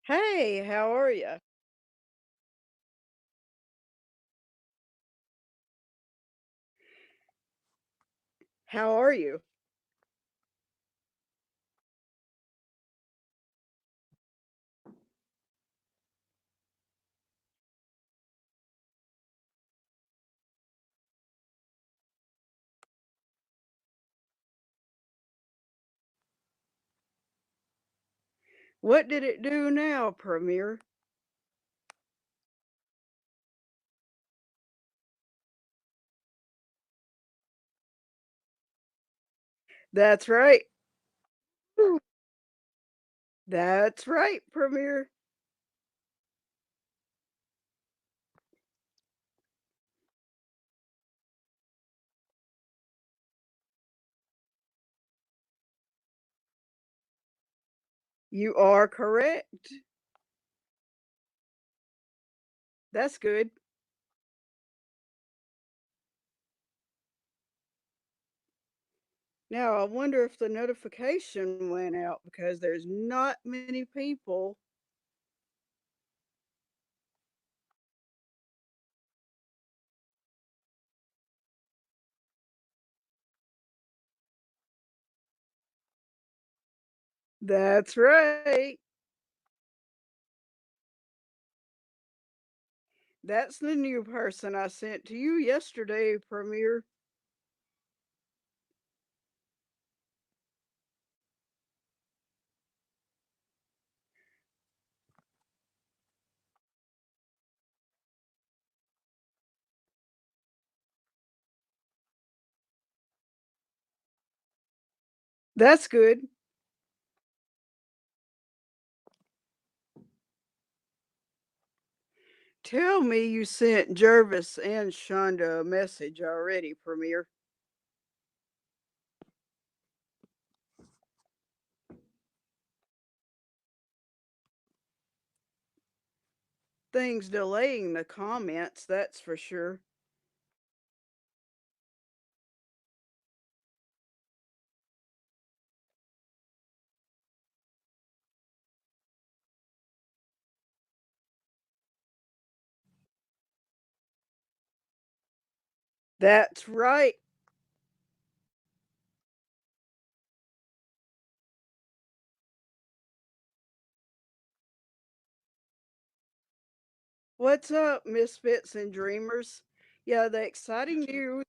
Hey, how are you? How are you? What did it do now, Premier? That's right. Whew. That's right, Premier. You are correct. That's good. Now, I wonder if the notification went out because there's not many people. That's right. That's the new person I sent to you yesterday, Premier. That's good. Tell me you sent Jervis and Shonda a message already, Premier. Things delaying the comments, that's for sure. That's right. What's up, misfits and dreamers? Yeah, the exciting news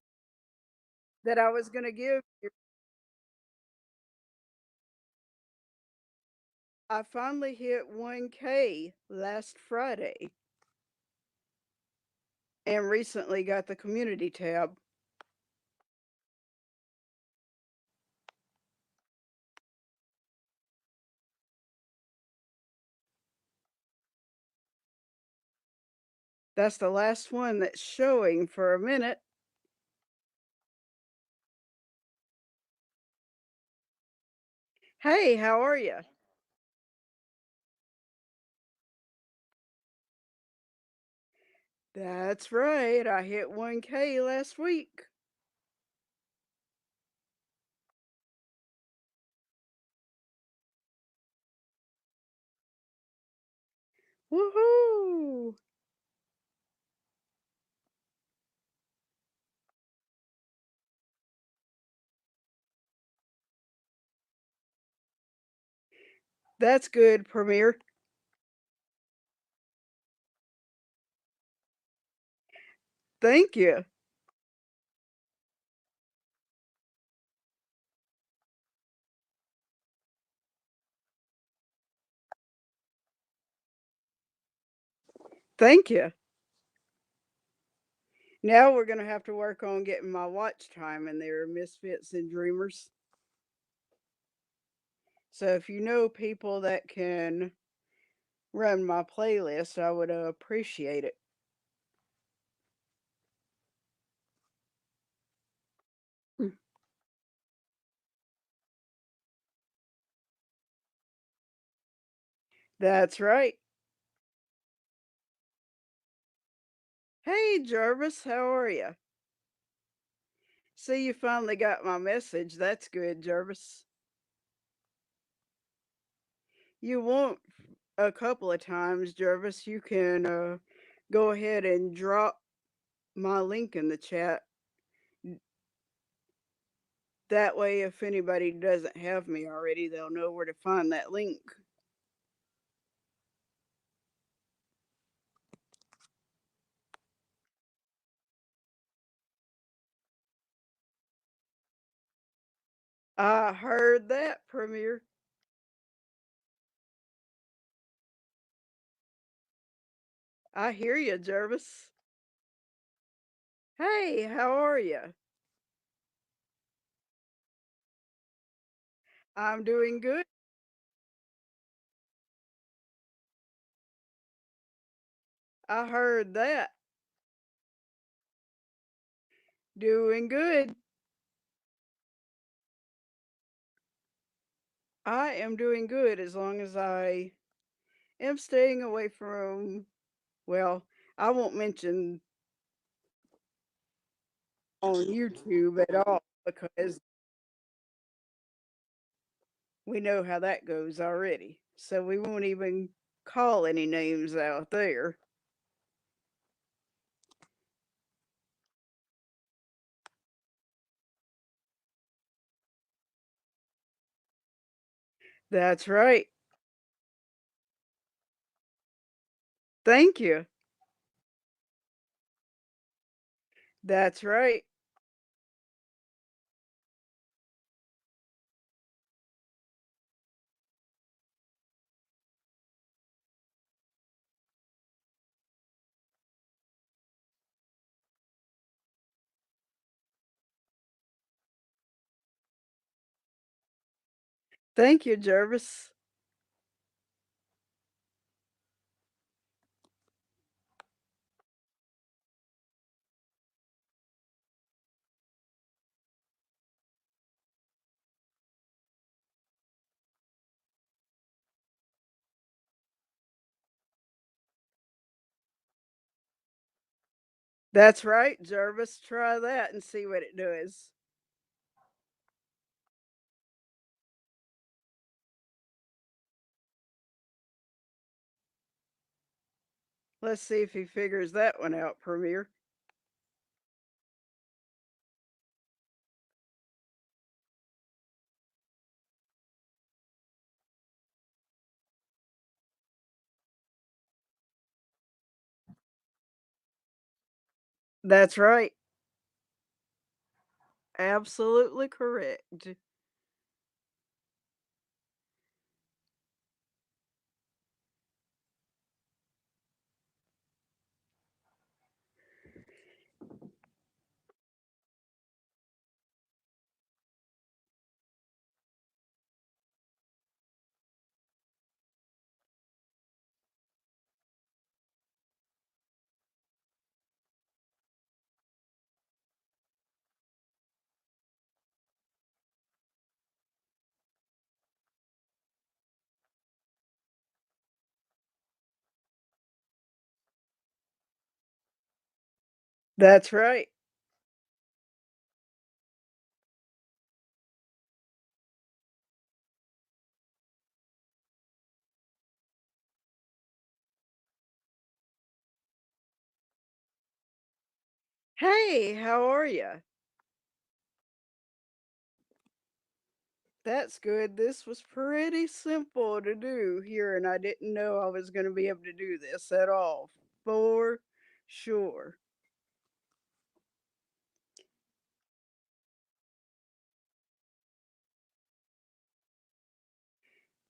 that I was gonna give you, I finally hit 1K last Friday and recently got the community tab. That's the last one that's showing for a minute. Hey, how are you? That's right. I hit 1K last week. Woohoo! That's good, Premier. Thank you. Thank you. Now we're gonna have to work on getting my watch time in there, misfits and dreamers. So if you know people that can run my playlist, I would appreciate it. Mm. That's right. Hey, Jarvis, how are you? See, you finally got my message. That's good, Jarvis. You won't. a couple of times, Jervis. You can go ahead and drop my link in the chat. That way, if anybody doesn't have me already, they'll know where to find that link. I heard that, Premier. I hear you, Jervis. Hey, how are you? I'm doing good. I heard that. Doing good. I am doing good as long as I am staying away from, well, I won't mention on YouTube at all because we know how that goes already. So we won't even call any names out there. That's right. Thank you. That's right. Thank you, Jervis. That's right, Jervis. Try that and see what it does. Let's see if he figures that one out, Premier. That's right. Absolutely correct. That's right. Hey, how are you? That's good. This was pretty simple to do here, and I didn't know I was going to be able to do this at all. For sure.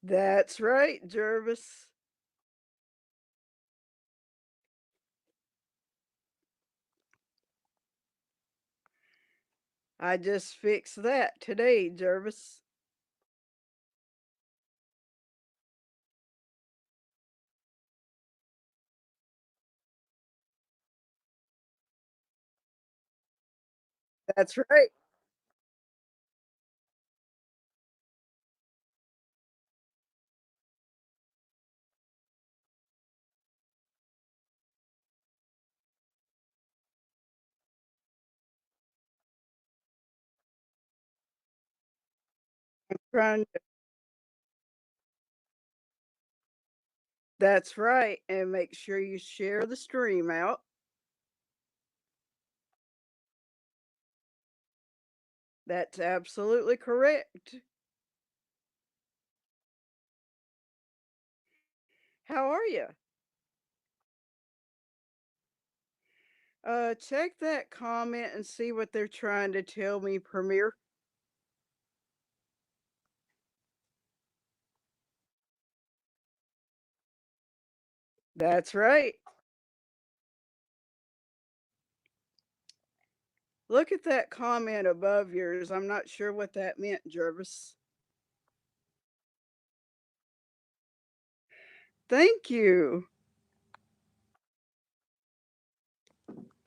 That's right, Jervis. I just fixed that today, Jervis. That's right. Trying That's right, and make sure you share the stream out. That's absolutely correct. How are you? Check that comment and see what they're trying to tell me, Premiere. That's right. Look at that comment above yours. I'm not sure what that meant, Jervis. Thank you.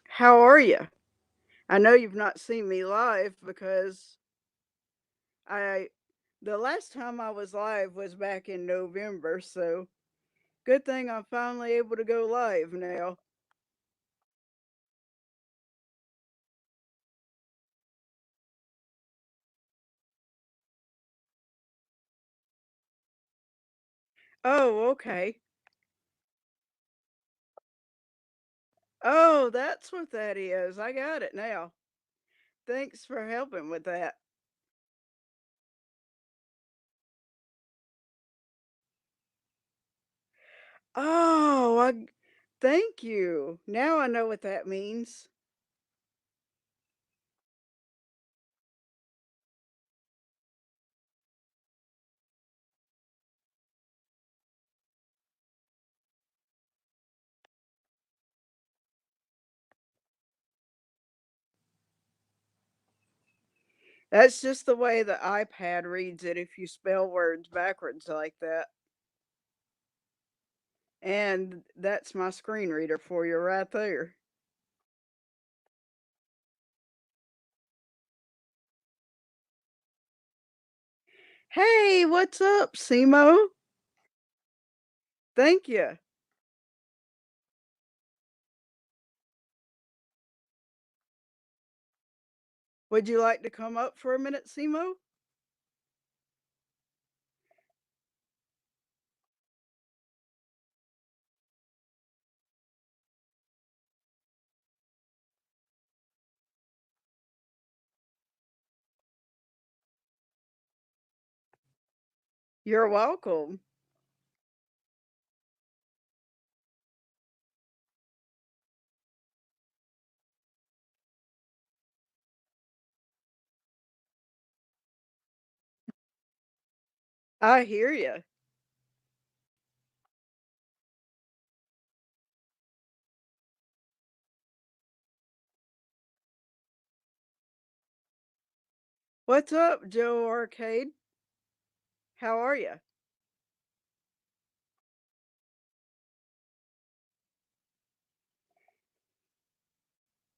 How are you? I know you've not seen me live because I the last time I was live was back in November, so good thing I'm finally able to go live now. Oh, okay. Oh, that's what that is. I got it now. Thanks for helping with that. Oh, thank you. Now I know what that means. That's just the way the iPad reads it if you spell words backwards like that. And that's my screen reader for you right there. Hey, what's up, Simo? Thank you. Would you like to come up for a minute, Simo? You're welcome. I hear you. What's up, Joe Arcade? How are you?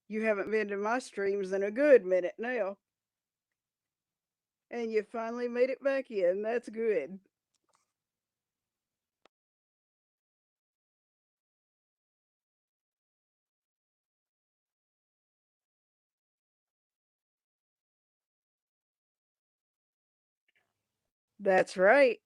You haven't been to my streams in a good minute now, and you finally made it back in. That's good. That's right.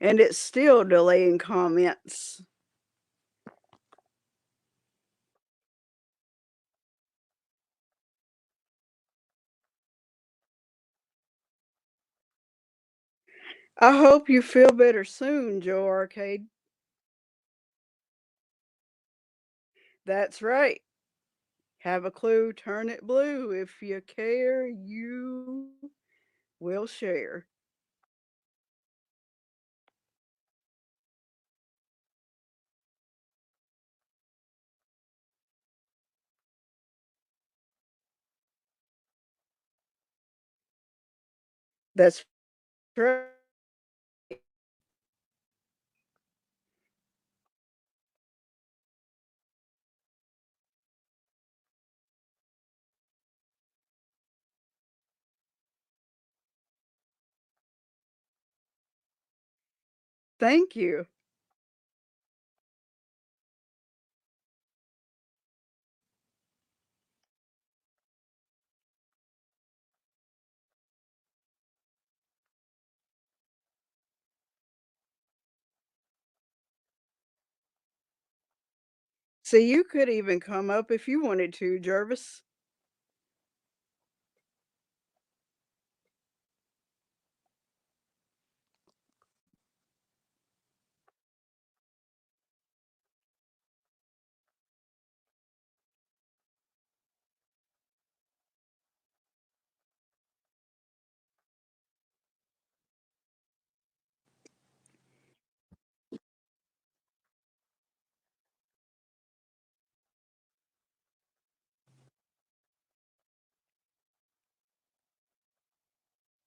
And it's still delaying comments. I hope you feel better soon, Joe Arcade. That's right. Have a clue, turn it blue. If you care, you will share. That's right. Thank you. See, you could even come up if you wanted to, Jervis.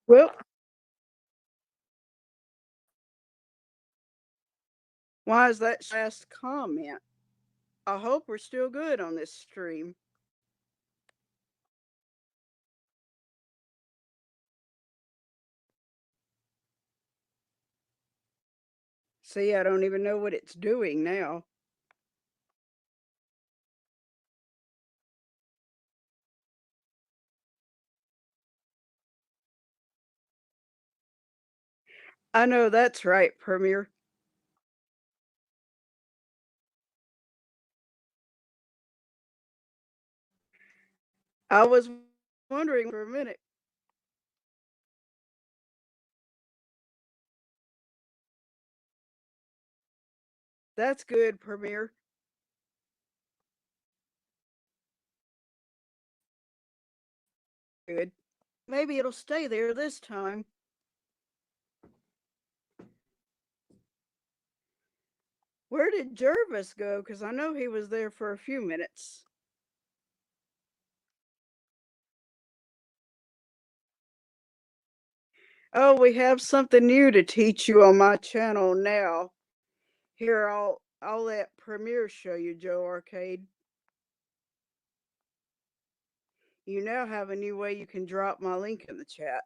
Well, why is that last comment? I hope we're still good on this stream. See, I don't even know what it's doing now. I know that's right, Premier. I was wondering for a minute. That's good, Premier. Good. Maybe it'll stay there this time. Where did Jervis go? Because I know he was there for a few minutes. Oh, we have something new to teach you on my channel now. Here, I'll let Premier show you, Joe Arcade. You now have a new way you can drop my link in the chat.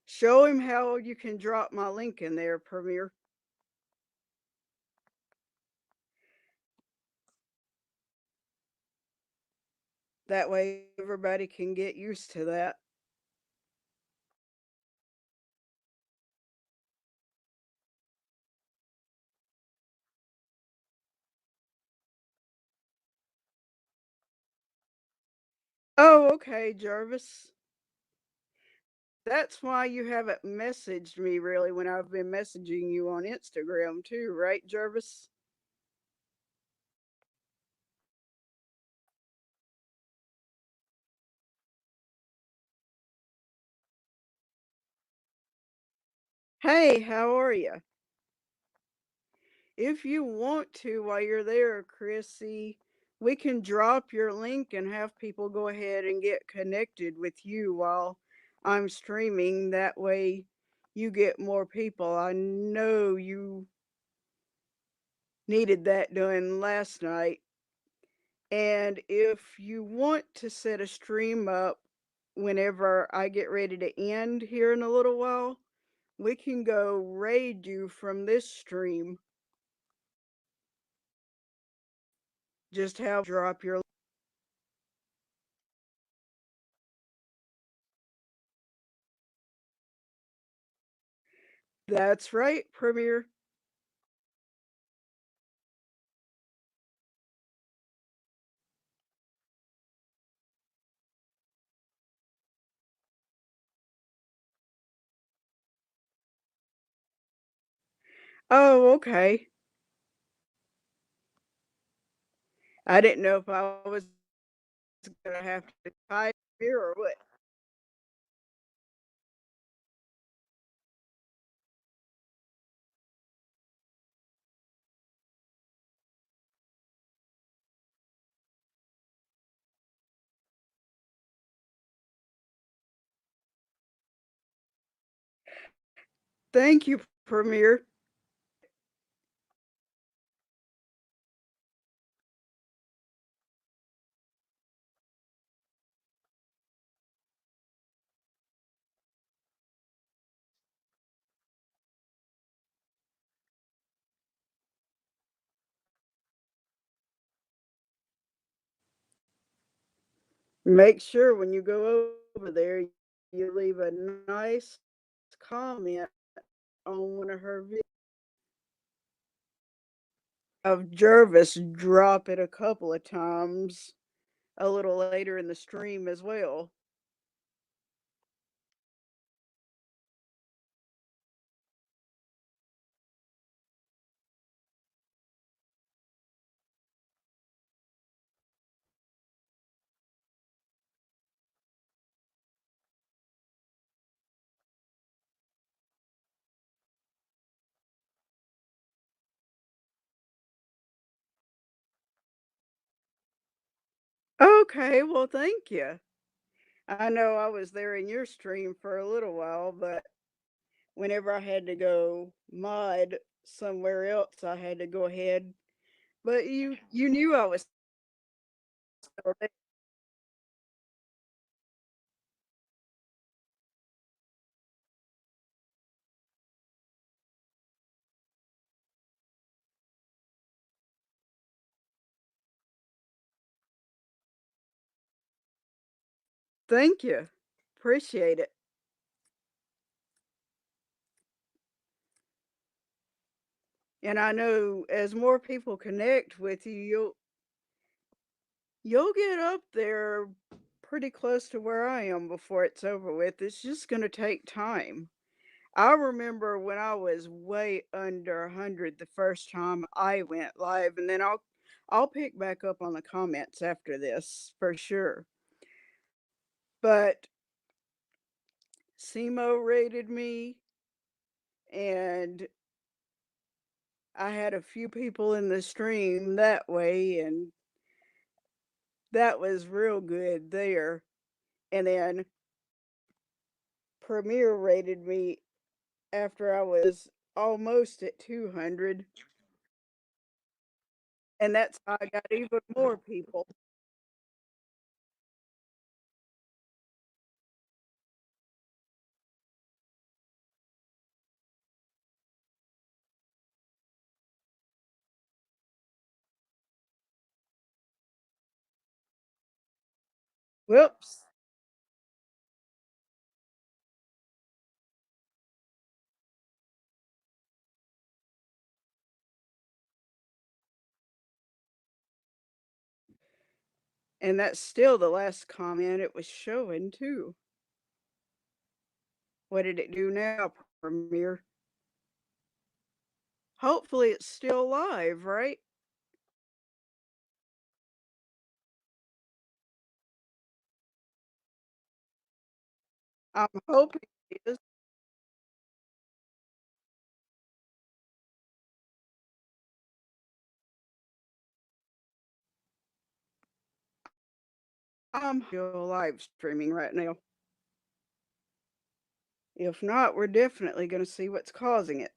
Show him how you can drop my link in there, Premier. That way everybody can get used to that. Oh, okay, Jervis. That's why you haven't messaged me really when I've been messaging you on Instagram too, right, Jervis? Hey, how are you? If you want to, while you're there, Chrissy, we can drop your link and have people go ahead and get connected with you while I'm streaming. That way you get more people. I know you needed that done last night. And if you want to set a stream up whenever I get ready to end here in a little while, we can go raid you from this stream. Just have drop your. That's right, Premier. Oh, okay. I didn't know if I was gonna have to type here or what. Thank you, Premier. Make sure when you go over there, you leave a nice comment on one of her videos. Of Jervis drop it a couple of times a little later in the stream as well. Okay, well, thank you. I know I was there in your stream for a little while, but whenever I had to go mod somewhere else, I had to go ahead. But you knew I was still there. Thank you. Appreciate it. And I know as more people connect with you, you'll get up there pretty close to where I am before it's over with. It's just going to take time. I remember when I was way under 100 the first time I went live, and then I'll pick back up on the comments after this for sure. But SEMO rated me, and I had a few people in the stream that way, and that was real good there. And then Premier rated me after I was almost at 200, and that's how I got even more people. Whoops. And that's still the last comment it was showing too. What did it do now, Premier? Hopefully it's still live, right? I'm hoping it is. I'm still live streaming right now. If not, we're definitely going to see what's causing it.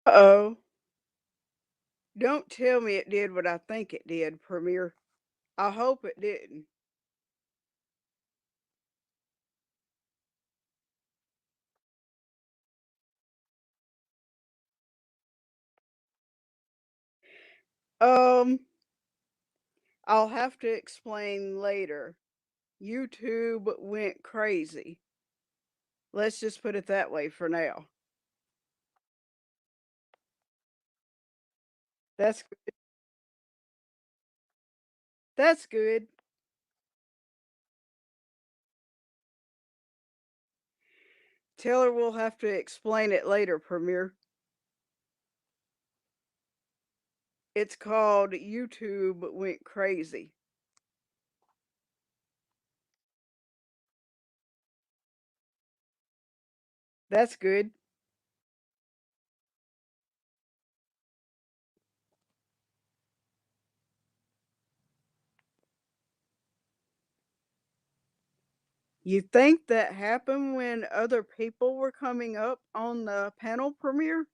Uh-oh. Don't tell me it did what I think it did, Premier. I hope it didn't. Um, I'll have to explain later. YouTube went crazy. Let's just put it that way for now. That's that's good. Tell her we'll have to explain it later, Premier. It's called YouTube went crazy. That's good. You think that happened when other people were coming up on the panel premiere?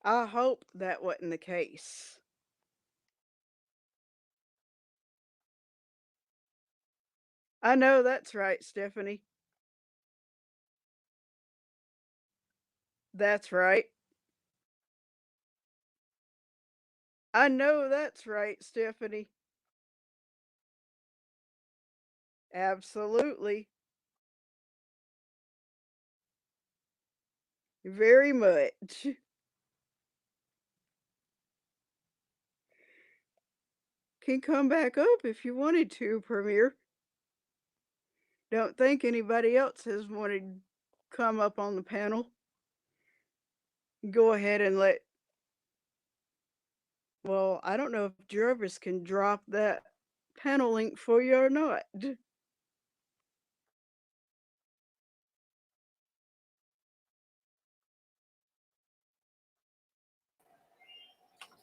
I hope that wasn't the case. I know that's right, Stephanie. That's right. I know that's right, Stephanie. Absolutely. Very much. Can come back up if you wanted to, Premier. Don't think anybody else has wanted to come up on the panel. Go ahead and let. Well, I don't know if Jervis can drop that panel link for you or not.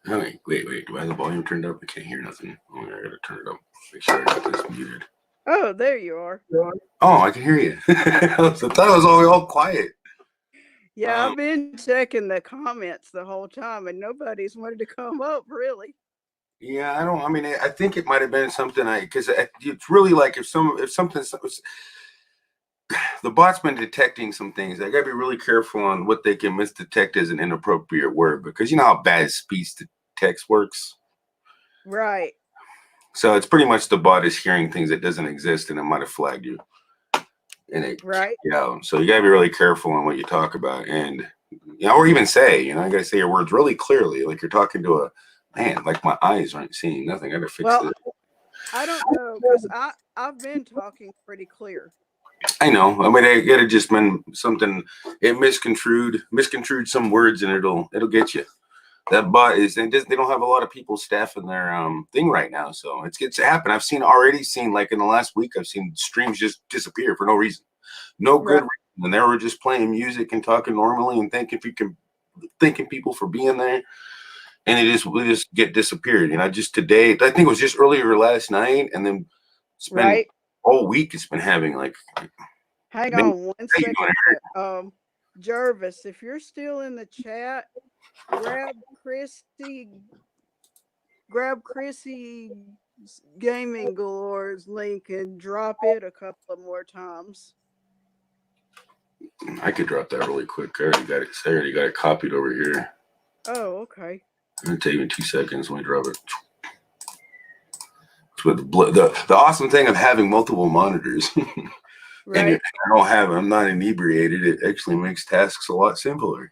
Oh, wait. Do I have the volume turned up? I can't hear nothing. Oh, I gotta turn it up. Make sure I got this muted. Oh, there you are. Oh, I can hear you. I thought it was all quiet. Yeah, I've been checking the comments the whole time and nobody's wanted to come up, really. Yeah, I don't. I mean, I think it might have been something because it's really like if something the bot's been detecting some things. They gotta be really careful on what they can misdetect as an inappropriate word because you know how bad speech to text works. Right. So it's pretty much the bot is hearing things that doesn't exist and it might have flagged you. And it Right. yeah. So you gotta be really careful on what you talk about and you know, or even say, you gotta say your words really clearly, like you're talking to a man, like my eyes aren't seeing nothing. I gotta fix Well, this. I don't know because I've been talking pretty clear. I know. I mean, it had just been something. It misconstrued some words, and it'll get you. That bot is they don't have a lot of people staffing their thing right now, so it's happened. I've already seen like in the last week, I've seen streams just disappear for no reason, no good Right. reason, and they were just playing music and talking normally and thanking people for being there, and we just get disappeared. You know, just today, I think it was just earlier last night, and then it's been Right. all week. It's been having like Hang many. on one How you doing? second. Jervis, if you're still in the chat, grab Christy grab Chrissy Gaming Galore's link and drop it a couple of more times. I could drop that really quick. I already got it copied over here. Oh, okay. It'll take me 2 seconds when we drop it. With the awesome thing of having multiple monitors, and Right. I'm not inebriated. It actually makes tasks a lot simpler.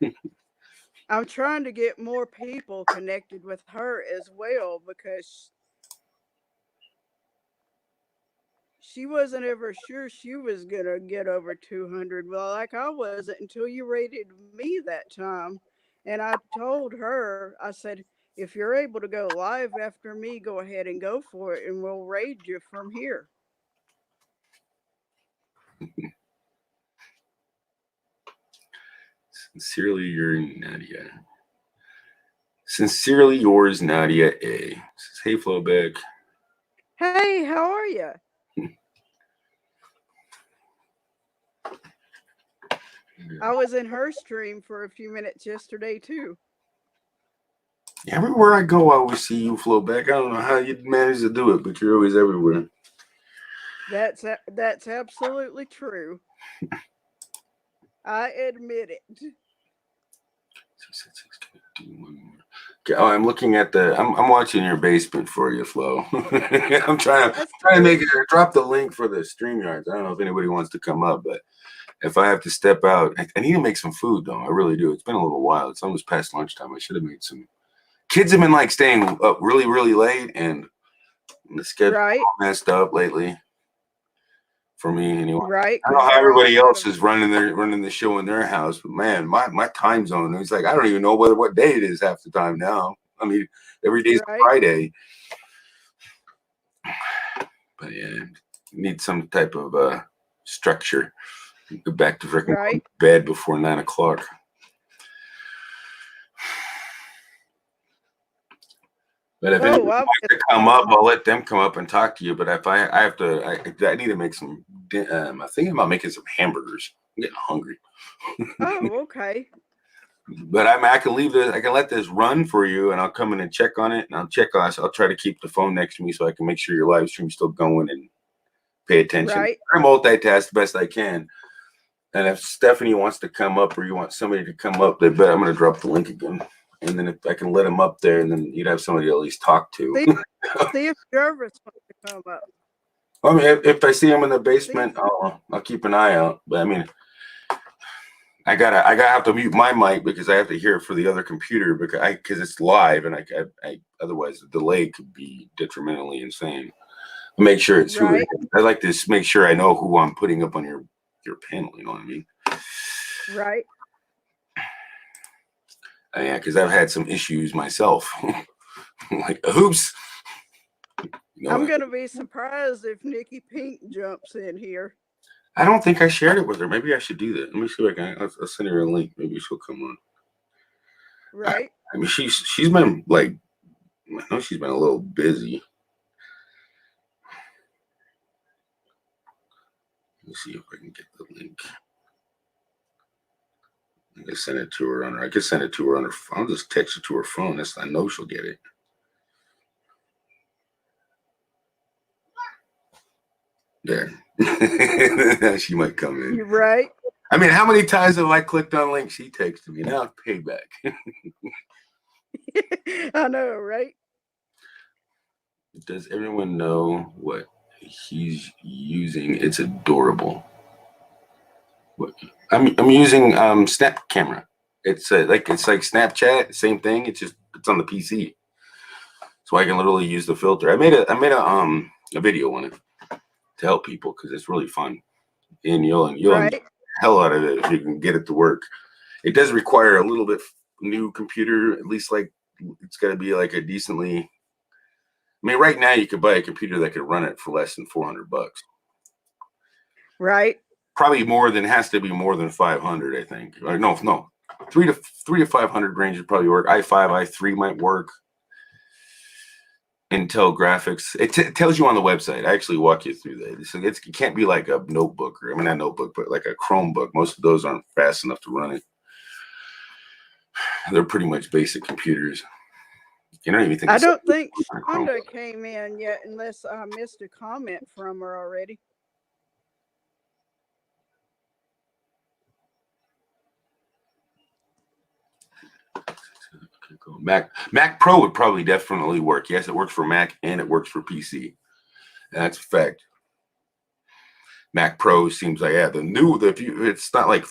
I'm trying to get more people connected with her as well because she wasn't ever sure she was gonna get over 200. Well, like I wasn't until you rated me that time. And I told her, I said, if you're able to go live after me, go ahead and go for it, and we'll raid you from here. Sincerely, Nadia. Sincerely yours, Nadia A. Says, hey, Flowback. Hey, how are you? I was in her stream for a few minutes yesterday too. Everywhere I go, I always see you, Flowback. I don't know how you manage to do it, but you're always everywhere. That's absolutely true. I admit it. Oh, I'm looking at I'm watching your basement for you, Flo. I'm trying That's to make good. it. Drop the link for the StreamYards. I don't know if anybody wants to come up, but if I have to step out, I need to make some food though. I really do. It's been a little while. It's almost past lunchtime. I should have made some. Kids have been like staying up really, really late, and the schedule Right. messed up lately for me anyway. Right, I don't know because how they're all everybody out else of. is running the show in their house, but man, my time zone is like I don't even know what day it is half the time now. I mean, every day's Right. Friday. But yeah, need some type of structure. Go back to freaking Right. bed before 9 o'clock. But if Oh, anyone I'll wants miss to come up, I'll let them come up and talk to you. But if I have to, I need to make some. I'm thinking about making some hamburgers. I'm getting hungry. Oh, okay. But I can leave this. I can let this run for you, and I'll come in and check on it. And I'll check on. I'll try to keep the phone next to me so I can make sure your live stream's still going and pay attention. Right. I multitask the best I can. And if Stephanie wants to come up, or you want somebody to come up, they bet I'm going to drop the link again. And then if I can let them up there, and then you'd have somebody to at least talk to. See, see if Jervis wants to come up. I mean, if I see him in the See if basement, I'll keep an eye out. But I mean, I gotta have to mute my mic because I have to hear it for the other computer because it's live, and I otherwise the delay could be detrimentally insane. Make sure it's who it right, is. I like to make sure I know who I'm putting up on your panel. You know what I mean? right. Yeah, because I've had some issues myself. Like, oops. You know, I'm gonna be surprised if Nikki Pink jumps in here. I don't think I shared it with her. Maybe I should do that. Let me see if I can. I'll send her a link. Maybe she'll come on. Right. I mean, she's been like, I know she's been a little busy. Let me see if I can get the link. I can send it to her on her. I can send it to her on her phone. I'll just text it to her phone. I know she'll get it. There. She might come in. You're right. I mean, how many times have I clicked on links? She texted me. Now it's payback. I know, right? Does everyone know what he's using? It's adorable. What I'm using Snap camera. It's like Snapchat, same thing. It's on the PC, so I can literally use the filter. I made a video on it to help people because it's really fun, and you'll enjoy the Right. hell out of it if you can get it to work. It does require a little bit new computer, at least like it's got to be like a decently. I mean, right now you could buy a computer that could run it for less than $400. Right. Probably has to be more than 500, I think. Or no, 3 to 500 range would probably work. i5, i3 might work. Intel graphics. It tells you on the website. I actually walk you through that. It can't be like a notebook, or I mean not notebook, but like a Chromebook. Most of those aren't fast enough to run it. They're pretty much basic computers. You don't even think I it's don't think a Shonda Chromebook. came in yet, unless I missed a comment from her already. Mac Pro would probably definitely work. Yes, it works for Mac and it works for PC. That's a fact. Mac Pro seems like it's not like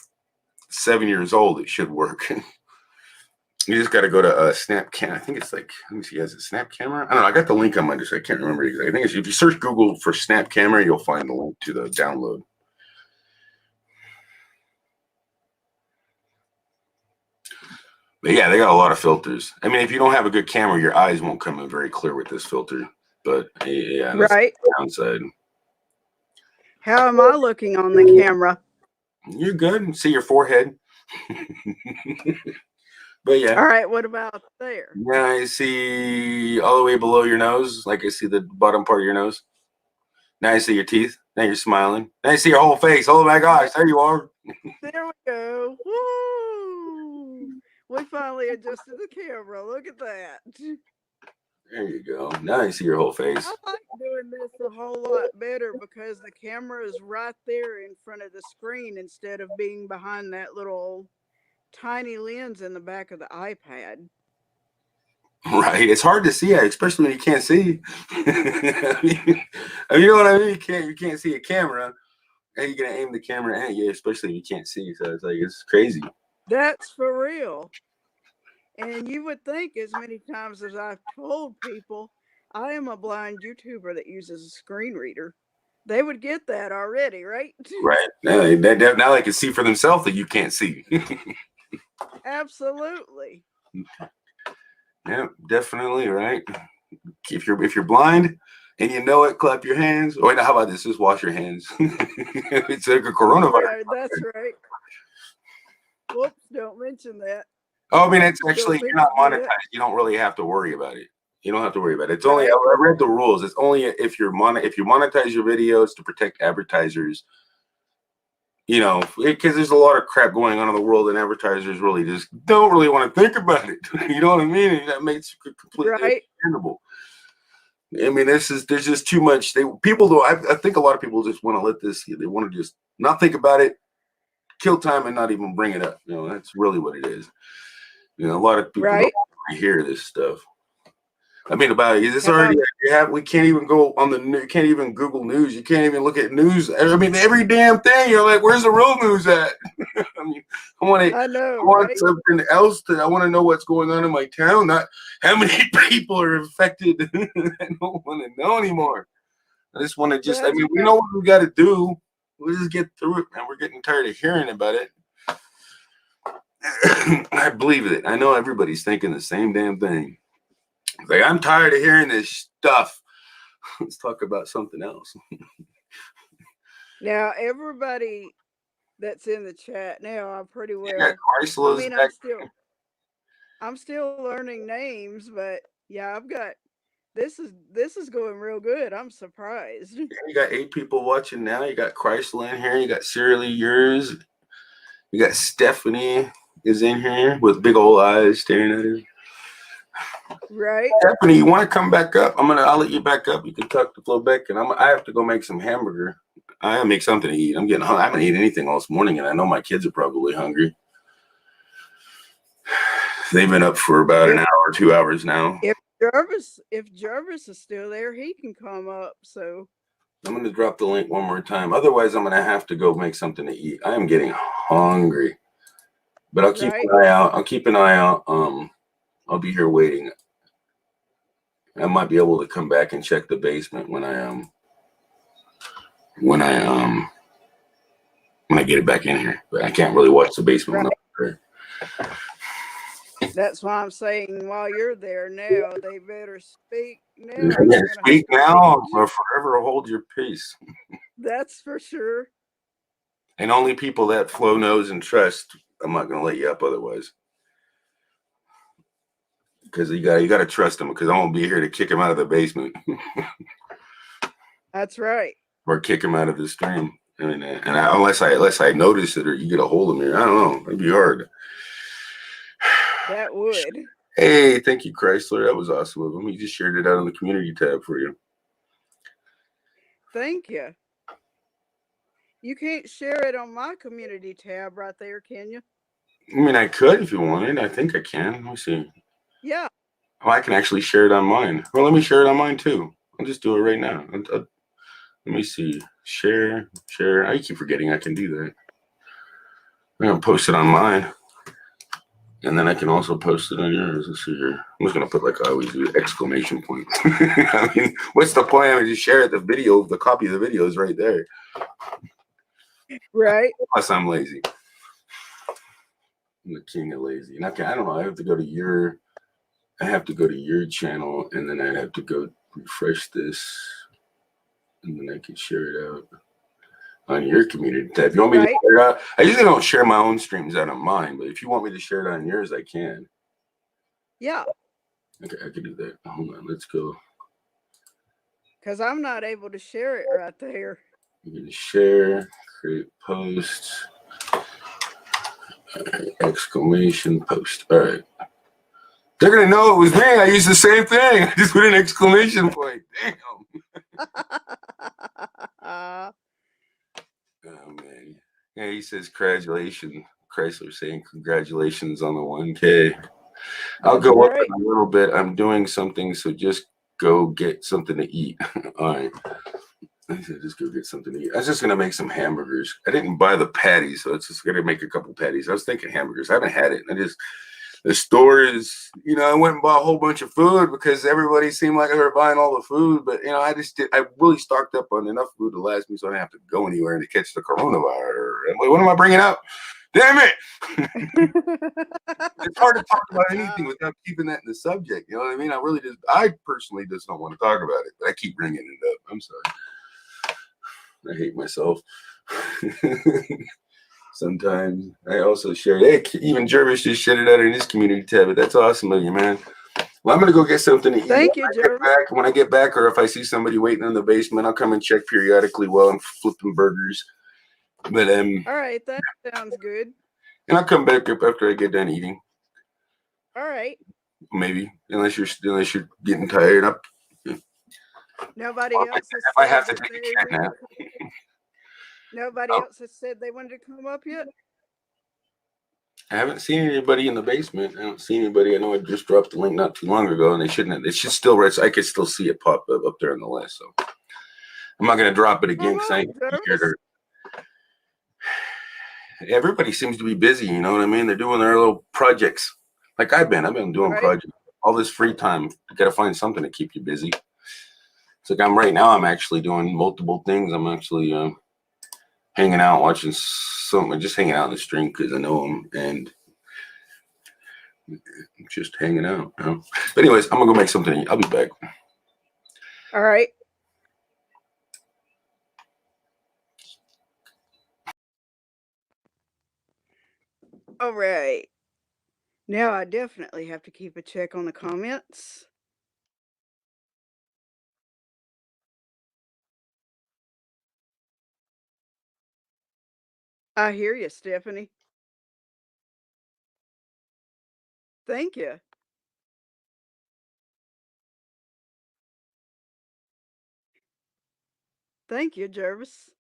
7 years old, it should work. You just got to go to Snap Cam. I think it's like, let me see, has a Snap Camera? I don't know. I got the link on my I can't remember exactly. I think if you search Google for Snap Camera, you'll find the link to the download. But yeah, they got a lot of filters. I mean, if you don't have a good camera, your eyes won't come in very clear with this filter. But yeah, that's Right. the downside. How am I looking on the camera? You're good. See your forehead. But yeah. All right. What about there? Now I see all the way below your nose. Like I see the bottom part of your nose. Now I see your teeth. Now you're smiling. Now I see your whole face. Oh my gosh, there you are. There we go. Woo! We finally adjusted the camera. Look at that. There you go. Now I see your whole face. I like doing this a whole lot better because the camera is right there in front of the screen instead of being behind that little tiny lens in the back of the iPad. Right. It's hard to see, especially when you can't see. You know what I mean? You can't see a camera, and you're gonna aim the camera at you, especially if you can't see. So it's like it's crazy. That's for real. And you would think, as many times as I've told people, I am a blind YouTuber that uses a screen reader. They would get that already, right? Right. Now they can see for themselves that you can't see. Absolutely. Yeah, definitely. Right. If you're blind and you know it, clap your hands. Or wait, how about this? Just wash your hands. It's like a coronavirus. Right, that's right. Whoops, don't mention that. Oh, I mean, it's Don't actually you're mention not monetized. that. You don't really have to worry about it. You don't have to worry about it. It's only, Right. I read the rules. It's only if you monetize your videos to protect advertisers, you know, because there's a lot of crap going on in the world, and advertisers really just don't really want to think about it. You know what I mean? And that makes it completely Right. understandable. I mean, there's just too much. People though, I think a lot of people just want to let this. They want to just not think about it, kill time, and not even bring it up. You know, that's really what it is. You know, a lot of people don't Right. want to hear this stuff. I mean, about it. It's already Um, we can't even go on the you can't even Google news. You can't even look at news. I mean, every damn thing. You're like, where's the real news at? I mean, I know, I want right? something else. I want to know what's going on in my town, not how many people are affected. I don't want to know anymore. I just want to I That's mean, we right. know what we got to do. We'll just get through it, man. We're getting tired of hearing about it. I believe it. I know everybody's thinking the same damn thing. Like, I'm tired of hearing this stuff. Let's talk about something else. Now everybody that's in the chat now, I'm pretty Yeah, well. I Chrysler's mean, back. I'm still learning names, but yeah, I've got this is going real good. I'm surprised. You got 8 people watching now. You got Chrysler in here. You got Serially Yours. You got Stephanie is in here with big old eyes staring at her. Right. Stephanie, you want to come back up? I'll let you back up. You can talk to Flo Beck, and I have to go make some hamburger. I gotta make something to eat. I'm getting hungry. I haven't eaten anything all this morning, and I know my kids are probably hungry. They've been up for about an If hour, 2 hours now. if Jarvis is still there, he can come up. So I'm going to drop the link one more time. Otherwise, I'm going to have to go make something to eat. I am getting hungry, but I'll keep right. an eye out. I'll keep an eye out. I'll be here waiting. I might be able to come back and check the basement when I get it back in here. But I can't really watch the basement Right. when I'm That's why I'm saying while you're there now, they better speak now, or there. they're gonna have Speak to now leave. or forever hold your peace. That's for sure. And only people that Flo knows and trust, I'm not going to let you up otherwise. Because you got to trust him, because I won't be here to kick him out of the basement. That's right. Or kick him out of the stream. I mean, unless I notice it or you get a hold of me, I don't know. It'd be hard. That would. Hey, thank you, Chrysler. That was awesome of him. He just shared it out on the community tab for you. Thank you. You can't share it on my community tab right there, can you? I mean, I could if you wanted. I think I can. Let me see. Yeah. Oh, I can actually share it on mine. Well, let me share it on mine too. I'll just do it right now. Let me see. Share. I keep forgetting I can do that. I'm going to post it on mine. And then I can also post it on yours. Let's see here. I'm just gonna put, like I always do, exclamation point. I mean, what's the point? I just share it. The copy of the video is right there. Right. Plus, I'm lazy. I'm the king of lazy. And I don't know. I have to go to your channel, and then I have to go refresh this, and then I can share it out on your community tab. If you want me to share it out, I usually don't share my own streams out of mine, but if you want me to share it on yours, I can. Yeah. Okay, I can do that. Hold on, let's go. Because I'm not able to share it right there. You can share, create post, exclamation post. All right. They're going to know it was me. I used the same thing. I just put an exclamation point. Damn. Oh, man. Yeah, he says, congratulations. Chrysler saying congratulations on the 1K. I'll That's go up right. in a little bit. I'm doing something, so just go get something to eat. All right. I said, just go get something to eat. I was just going to make some hamburgers. I didn't buy the patties, so it's just going to make a couple patties. I was thinking hamburgers. I haven't had it. The store is, I went and bought a whole bunch of food because everybody seemed like they were buying all the food. But, I really stocked up on enough food to last me so I didn't have to go anywhere to catch the coronavirus. I'm like, what am I bringing up? Damn it. It's hard to talk about anything without keeping that in the subject. You know what I mean? I personally just don't want to talk about it, but I keep bringing it up. I'm sorry. I hate myself. Sometimes I also share it. Hey, even Jervis just shared it out in his community tab, but that's awesome of you, man. Well, I'm gonna go get something to eat. Thank you, Jervis. When I get back, or if I see somebody waiting in the basement, I'll come and check periodically while I'm flipping burgers. But All right, that sounds good. and I'll come back up after I get done eating. All right. Maybe unless you're getting tired. Up. Nobody else has If I said have to that take they a cat wanted nap. to come. Nobody else has said they wanted to come up yet. I haven't seen anybody in the basement. I don't see anybody. I know I just dropped the link not too long ago, and they shouldn't. It should still. I could still see it pop up there on the list. So I'm not gonna drop it again Come because I on, ain't Jervis. scared. Everybody seems to be busy. You know what I mean? They're doing their little projects. Like I've been doing Right. projects all this free time. You got to find something to keep you busy. It's like I'm right now. I'm actually doing multiple things. I'm actually hanging out, watching something, just hanging out in the stream because I know them and just hanging out. You know? But anyways, I'm gonna go make something to eat. I'll be back. All right. All right. Now I definitely have to keep a check on the comments. I hear you, Stephanie. Thank you. Thank you, Jervis.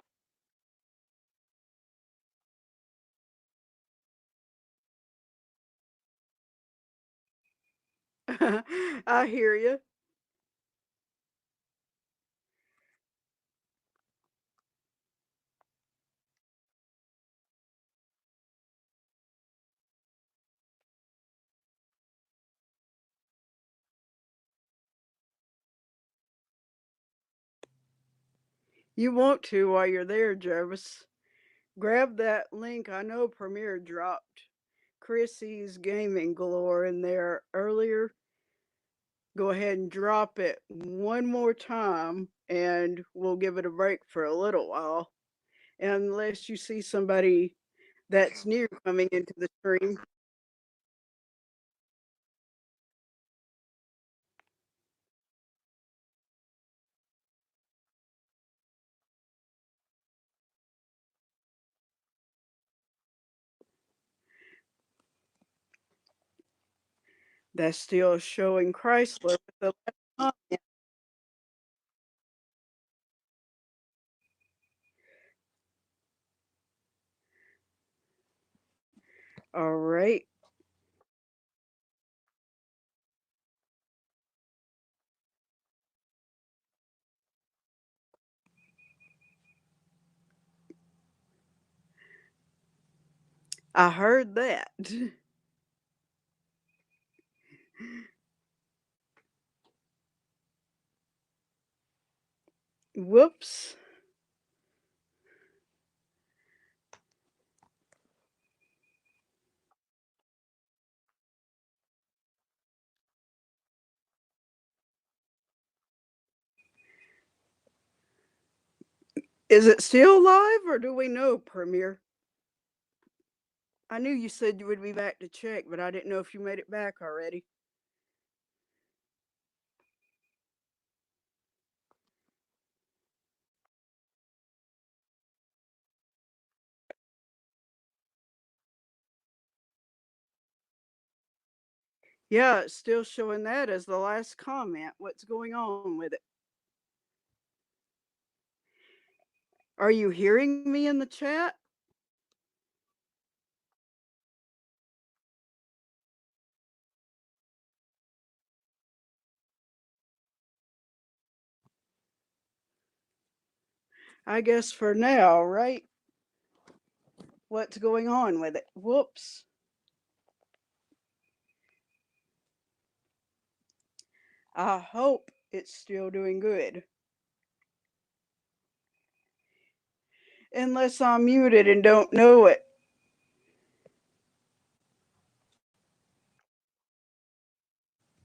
I hear you. You want to while you're there, Jervis. Grab that link. I know Premiere dropped Chrissy's Gaming Galore in there earlier. Go ahead and drop it one more time and we'll give it a break for a little while. Unless you see somebody that's new coming into the stream. That's still showing Chrysler with the left comment. All right. I heard that. Whoops. Is it still live or do we know, Premiere? I knew you said you would be back to check, but I didn't know if you made it back already. Yeah, it's still showing that as the last comment. What's going on with it? Are you hearing me in the chat? I guess for now, right? What's going on with it? Whoops. I hope it's still doing good. Unless I'm muted and don't know it.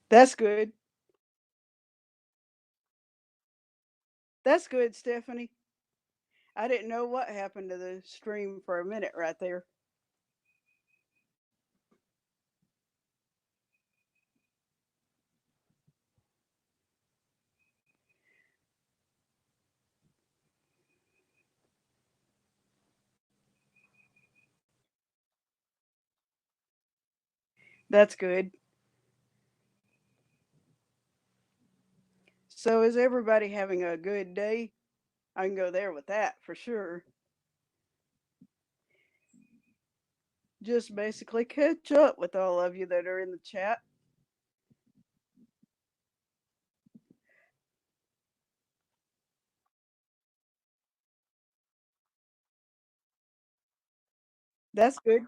That's good. That's good, Stephanie. I didn't know what happened to the stream for a minute right there. That's good. So is everybody having a good day? I can go there with that for sure. Just basically catch up with all of you that are in the chat. That's good.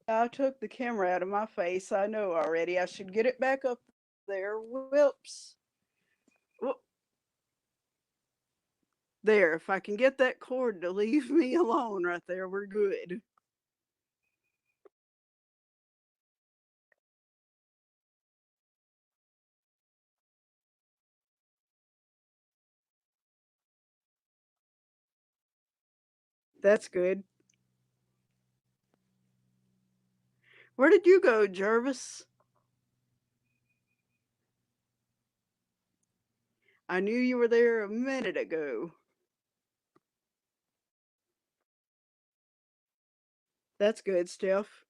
I took the camera out of my face. I know already. I should get it back up there. Whoops. Whoop. There. If I can get that cord to leave me alone right there, we're good. That's good. Where did you go, Jervis? I knew you were there a minute ago. That's good, Steph.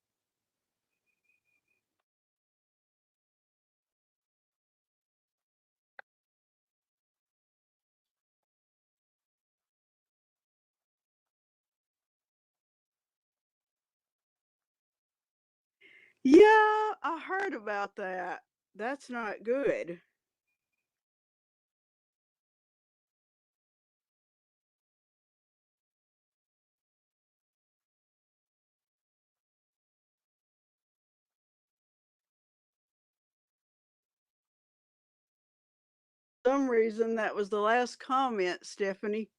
Yeah, I heard about that. That's not good. For some reason, that was the last comment, Stephanie.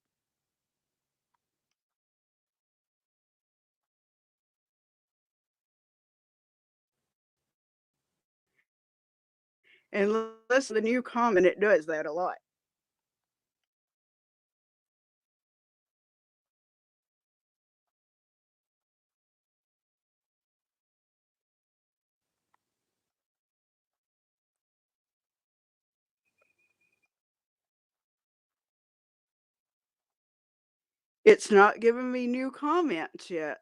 And listen, the new comment, it does that a lot. It's not giving me new comments yet.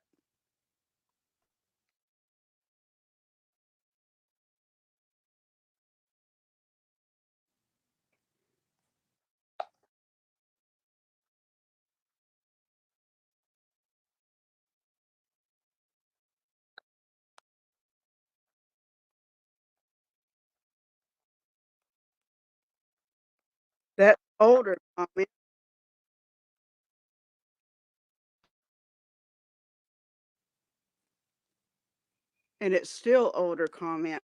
That older comment, and it's still older comments.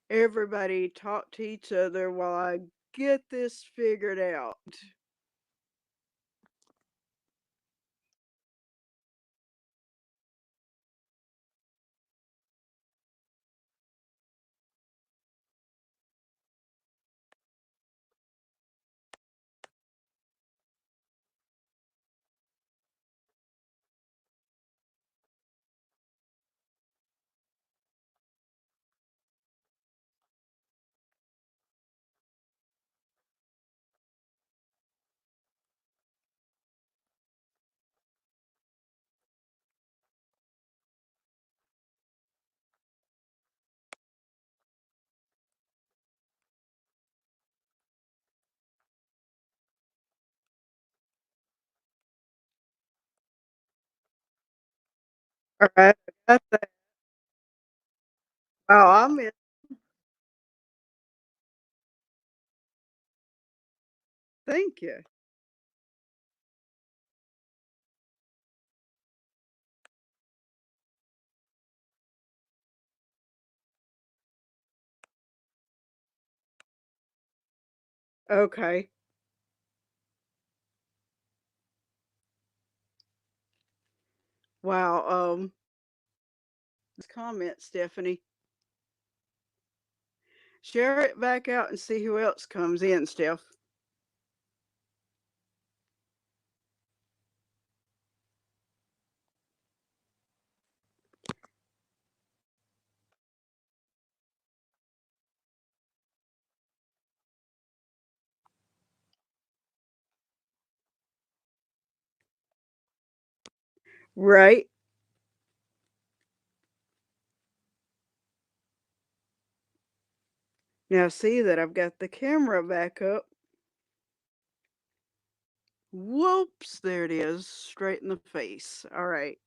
Everybody talk to each other while I get this figured out. All right, I got that. Wow, I missed. Thank you. Okay. Wow. This comment, Stephanie. Share it back out and see who else comes in, Steph. Right. Now see that I've got the camera back up. Whoops, there it is, straight in the face. All right.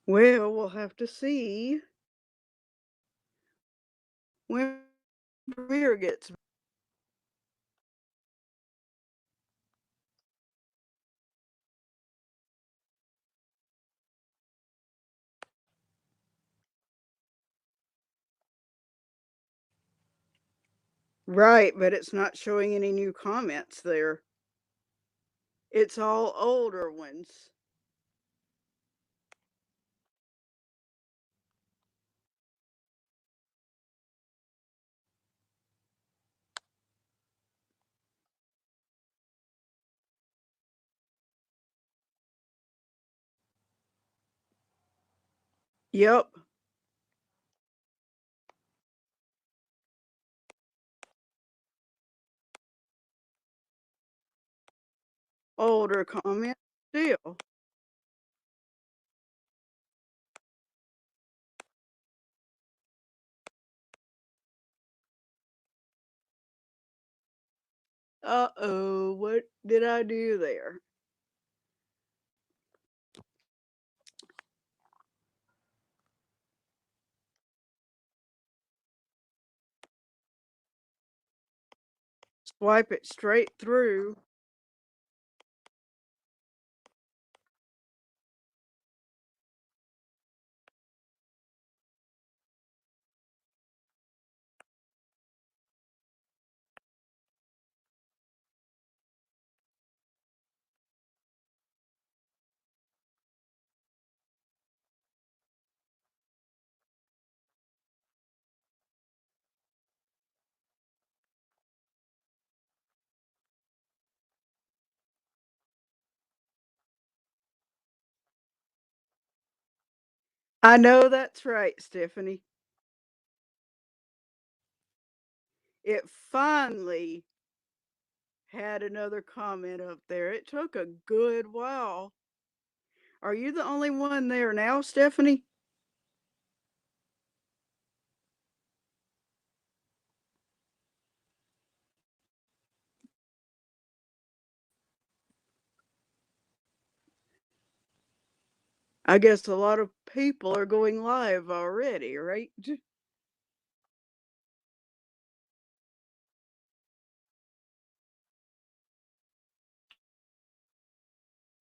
Well, we'll have to see when Premiere gets right, but it's not showing any new comments there. It's all older ones. Yep, older comments still. Uh-oh, what did I do there? Swipe it straight through. I know that's right, Stephanie. It finally had another comment up there. It took a good while. Are you the only one there now, Stephanie? I guess a lot of people are going live already, right?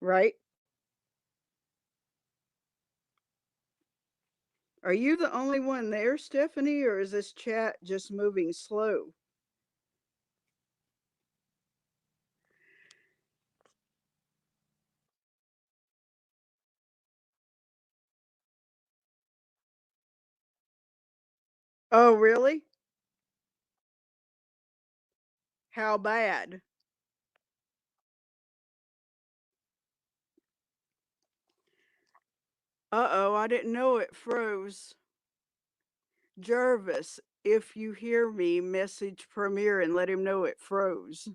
Right? Are you the only one there, Stephanie, or is this chat just moving slow? Oh, really? How bad? Uh-oh, I didn't know it froze. Jervis, if you hear me, message Premier and let him know it froze.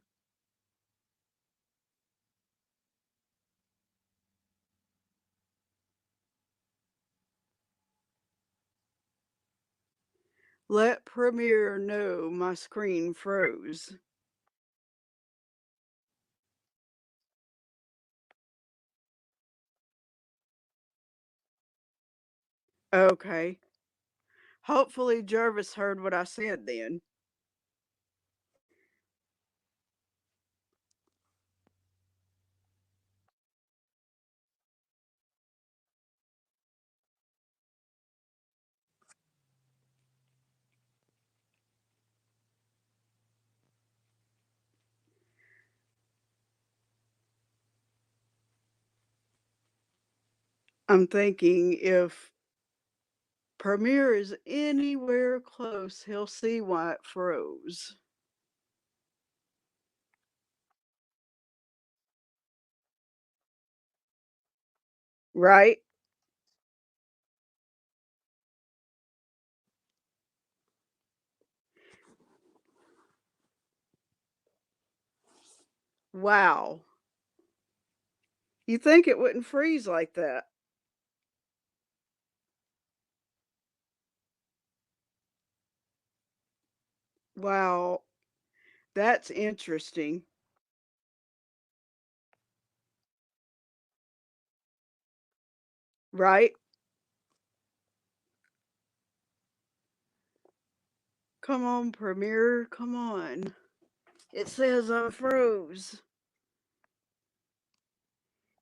Let Premier know my screen froze. Okay. Hopefully Jervis heard what I said then. I'm thinking if Premier is anywhere close, he'll see why it froze. Right? Wow. You think it wouldn't freeze like that? Wow. That's interesting. Right? Come on, Premiere. Come on. It says I'm froze.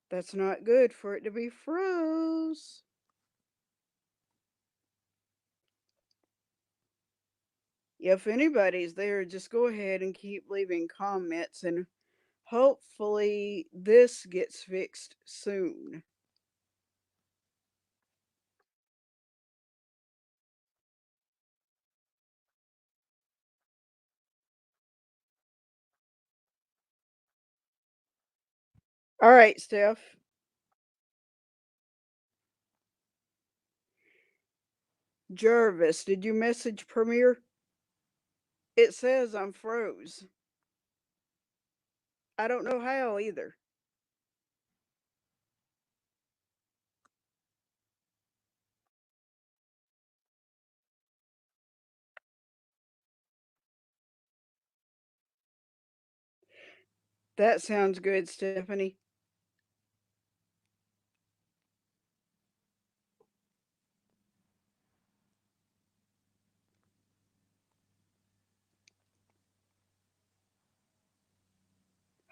That's not good for it to be froze. If anybody's there, just go ahead and keep leaving comments and hopefully this gets fixed soon. All right, Steph. Jarvis, did you message Premiere? It says I'm froze. I don't know how either. That sounds good, Stephanie.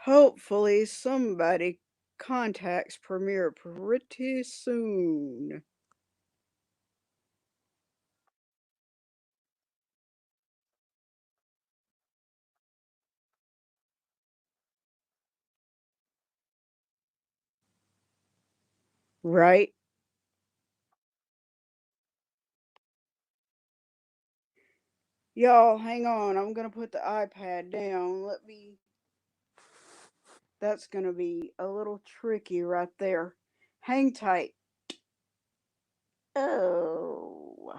Hopefully somebody contacts Premiere pretty soon. Right? Y'all, hang on. I'm going to put the iPad down. That's going to be a little tricky right there. Hang tight. Oh.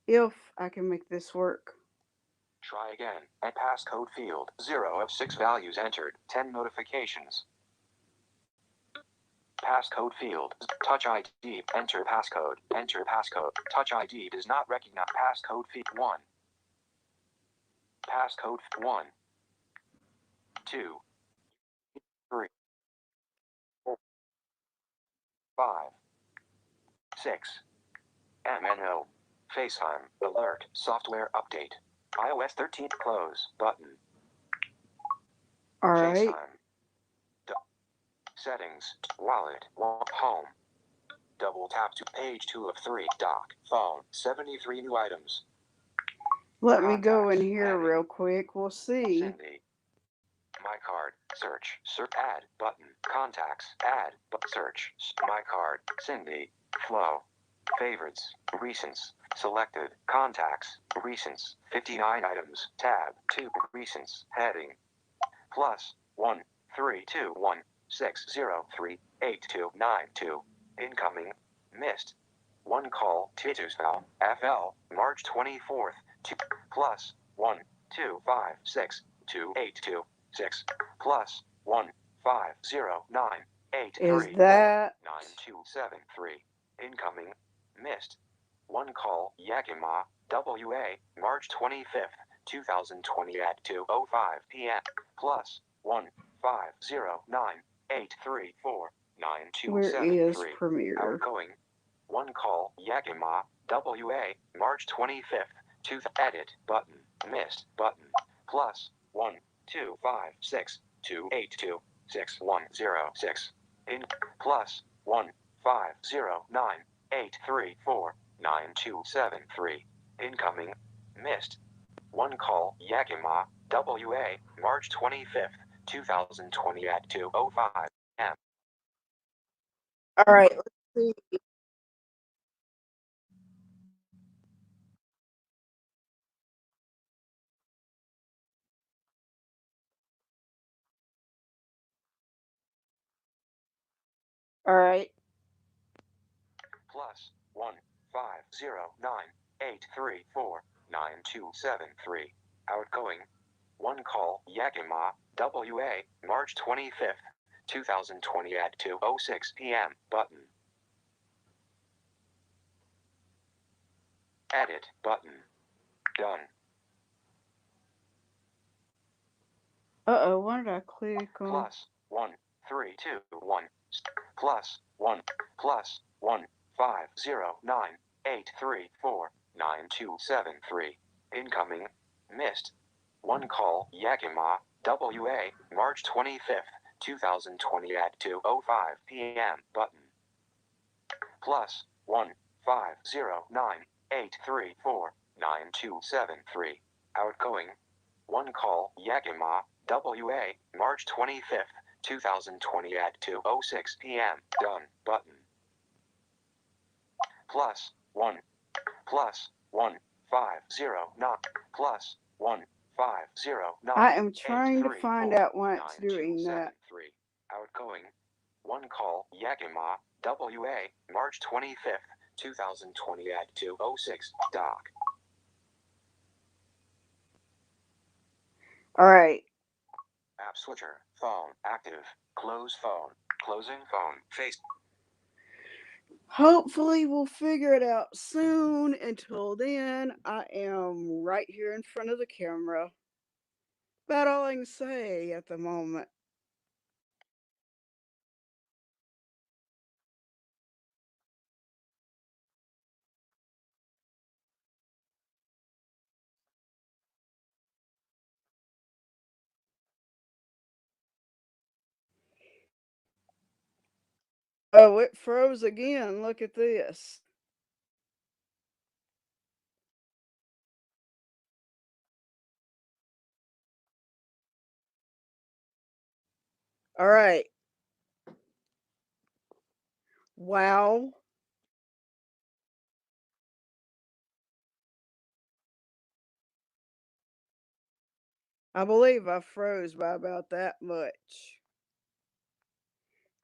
If I can make this work. Try again. At passcode field, 0 of 6 values entered, 10 notifications. Passcode field, touch ID, enter passcode, touch ID does not recognize passcode field 1. Passcode 1, 2, 3, 4, 5, 6. MNO. FaceTime, alert, software update. iOS 13, close, button. All right. FaceTime. Settings, wallet, home. Double tap to page 2 of 3. Dock, phone, 73 new items. Let me go in Contacts, here heading. real quick. We'll see. Cindy. My card, search, add, button, contacts, add, search, my card, Cindy, flow, favorites, recents, selected, contacts, recents, 59 items, tab, 2, recents, heading, plus, 1, 3, 2, 1, 6, 0, 3, 8, 2, 9, 2, incoming, missed, 1 call, Titusval, FL, March 24th, 2, plus, 1, 2, 5, 6, 2, 8, 2, 6, plus, 1, 5, 0, 9, 8, Is 3, 4, 9, that 2, 7, 3, incoming, missed, 1 call, Yakima, WA, March 25th, 2020 at 2:05 p.m. plus 1 5 0 9 8 3 4 9 2 where 7 is 3 Premiere? outgoing 1 call Yakima WA March 25th 2 edit button missed button plus 1 2 5 6 2 8 2 6 1 0 6 in plus 1 5 0 9 8 3 4 9 2 7 3 incoming missed 1 call, Yakima, WA, March 25th, 2020 at 2:05 m. All right, let's see. All right. Plus 1 5 0 9 8 3 4 9 2 7 3. Outgoing One call, Yakima, WA, March 25th, 2020 at 2:06 p.m. Button. Edit button. Done. Uh-oh, what did I click on? Plus 1 3 2 1 plus 1 plus 1 5 0 9 8 3 4 9 2 7 3. Incoming. Missed. One call, Yakima, WA, March 25th, 2020 at 2:05 p.m. Button. Plus 1 5 0 9 8 3 4 9 2 7 3. Outgoing. One call, Yakima, WA, March 25th, 2020 at 2:06 p.m. Done button. Plus 1 plus 1 5 0 9 plus 1 5 0 9. I am trying to find out why it's doing that. Outgoing. One call, Yakima, WA, March 25th, 2020 at 2:06. Doc. All right. App switcher. Phone. Active. Close phone. Closing phone. Face. Hopefully we'll figure it out soon. Until then, I am right here in front of the camera. About all I can say at the moment. Oh, it froze again. Look at this. All right. Wow. I believe I froze by about that much.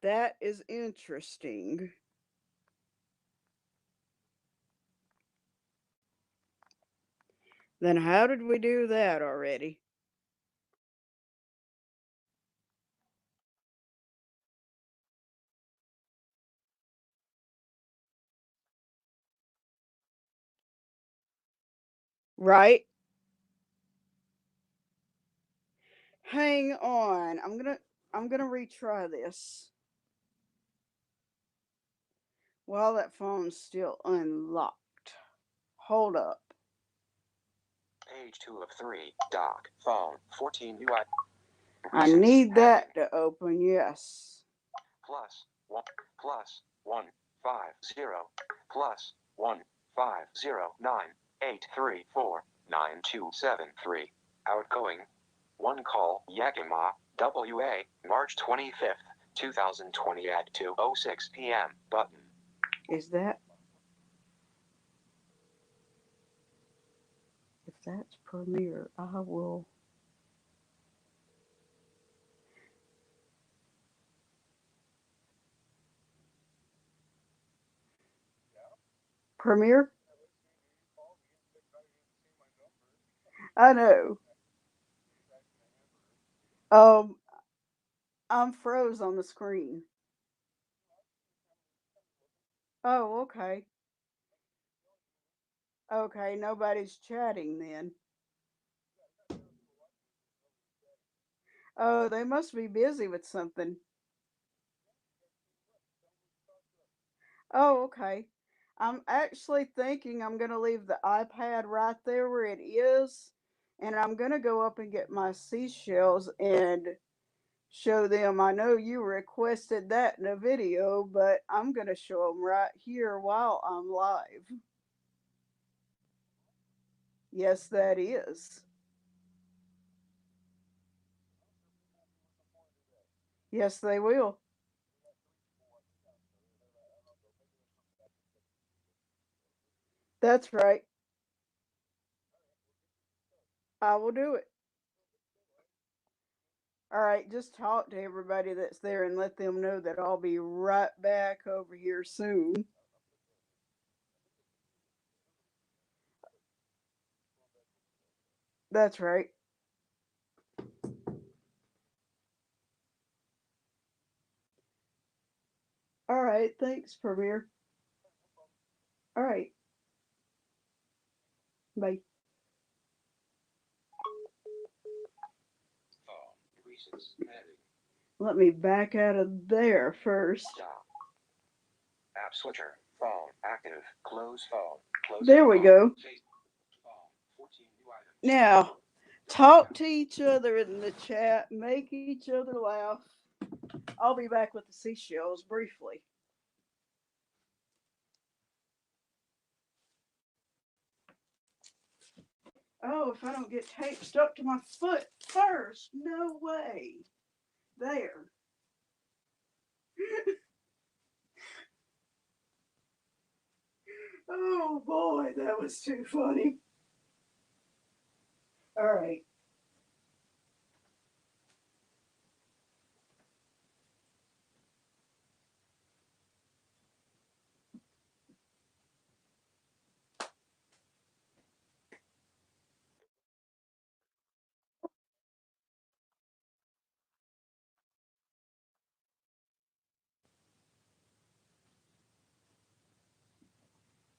That is interesting. Then how did we do that already? Right? Hang on. I'm gonna retry this. While that phone's still unlocked. Hold up. Page 2 of 3. Doc. Phone. 14 UI. I Recents. need that Heading. to open, yes. Plus 1 plus 1 5 0 plus 1 5 0 9 8 3 4 9 2 7 3. Outgoing. One call, Yakima, WA, March 25th, 2020 at 2:06 p.m. Button. Is that? If that's Premiere, I will. Premiere? I know. Um, I'm froze on the screen. Oh, okay. Okay, nobody's chatting then. Oh, they must be busy with something. Oh, okay. I'm actually thinking I'm going to leave the iPad right there where it is, and I'm going to go up and get my seashells and show them. I know you requested that in a video, but I'm going to show them right here while I'm live. Yes, that is. Yes, they will. That's right. I will do it. All right, just talk to everybody that's there and let them know that I'll be right back over here soon. That's right. All right, thanks, Premier. All right, bye. Phone. Recents. Heading. Let me back out of there first. Stop. App switcher. Phone. Active. Close phone. Close There we phone. go. Phone. 14 new items. Now, talk to each other in the chat, make each other laugh. I'll be back with the seashells briefly. Oh, if I don't get tape stuck to my foot first, no way. There. Oh boy, that was too funny. All right.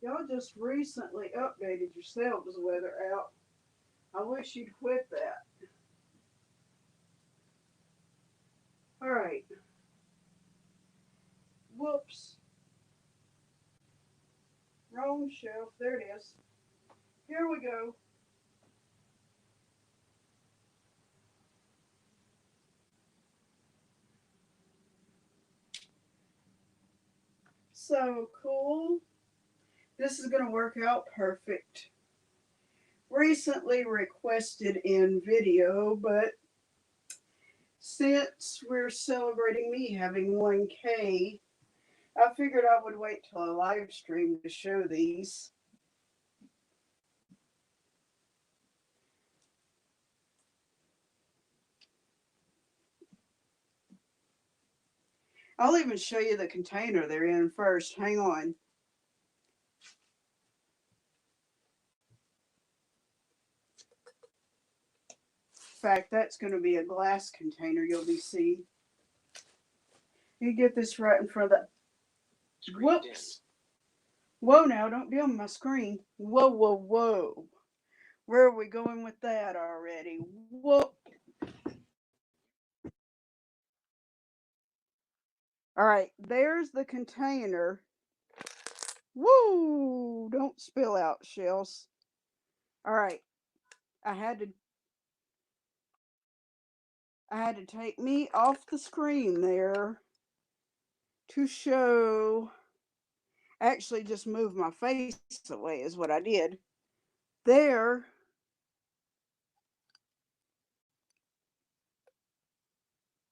Y'all just recently updated yourselves weather out. I wish you'd quit that. All right. Whoops. Wrong shelf. There it is. Here we go. So cool. This is going to work out perfect. Recently requested in video, but since we're celebrating me having 1K, I figured I would wait till a live stream to show these. I'll even show you the container they're in first. Hang on. In fact, that's going to be a glass container you'll be seeing. You get this right in front of the. Whoops. Whoa, now, don't dim my screen. Whoa, whoa, whoa. Where are we going with that already? Whoa. All right, there's the container. Woo! Don't spill out, shells. All right, I had to take me off the screen there to show. Actually, just move my face away is what I did. There.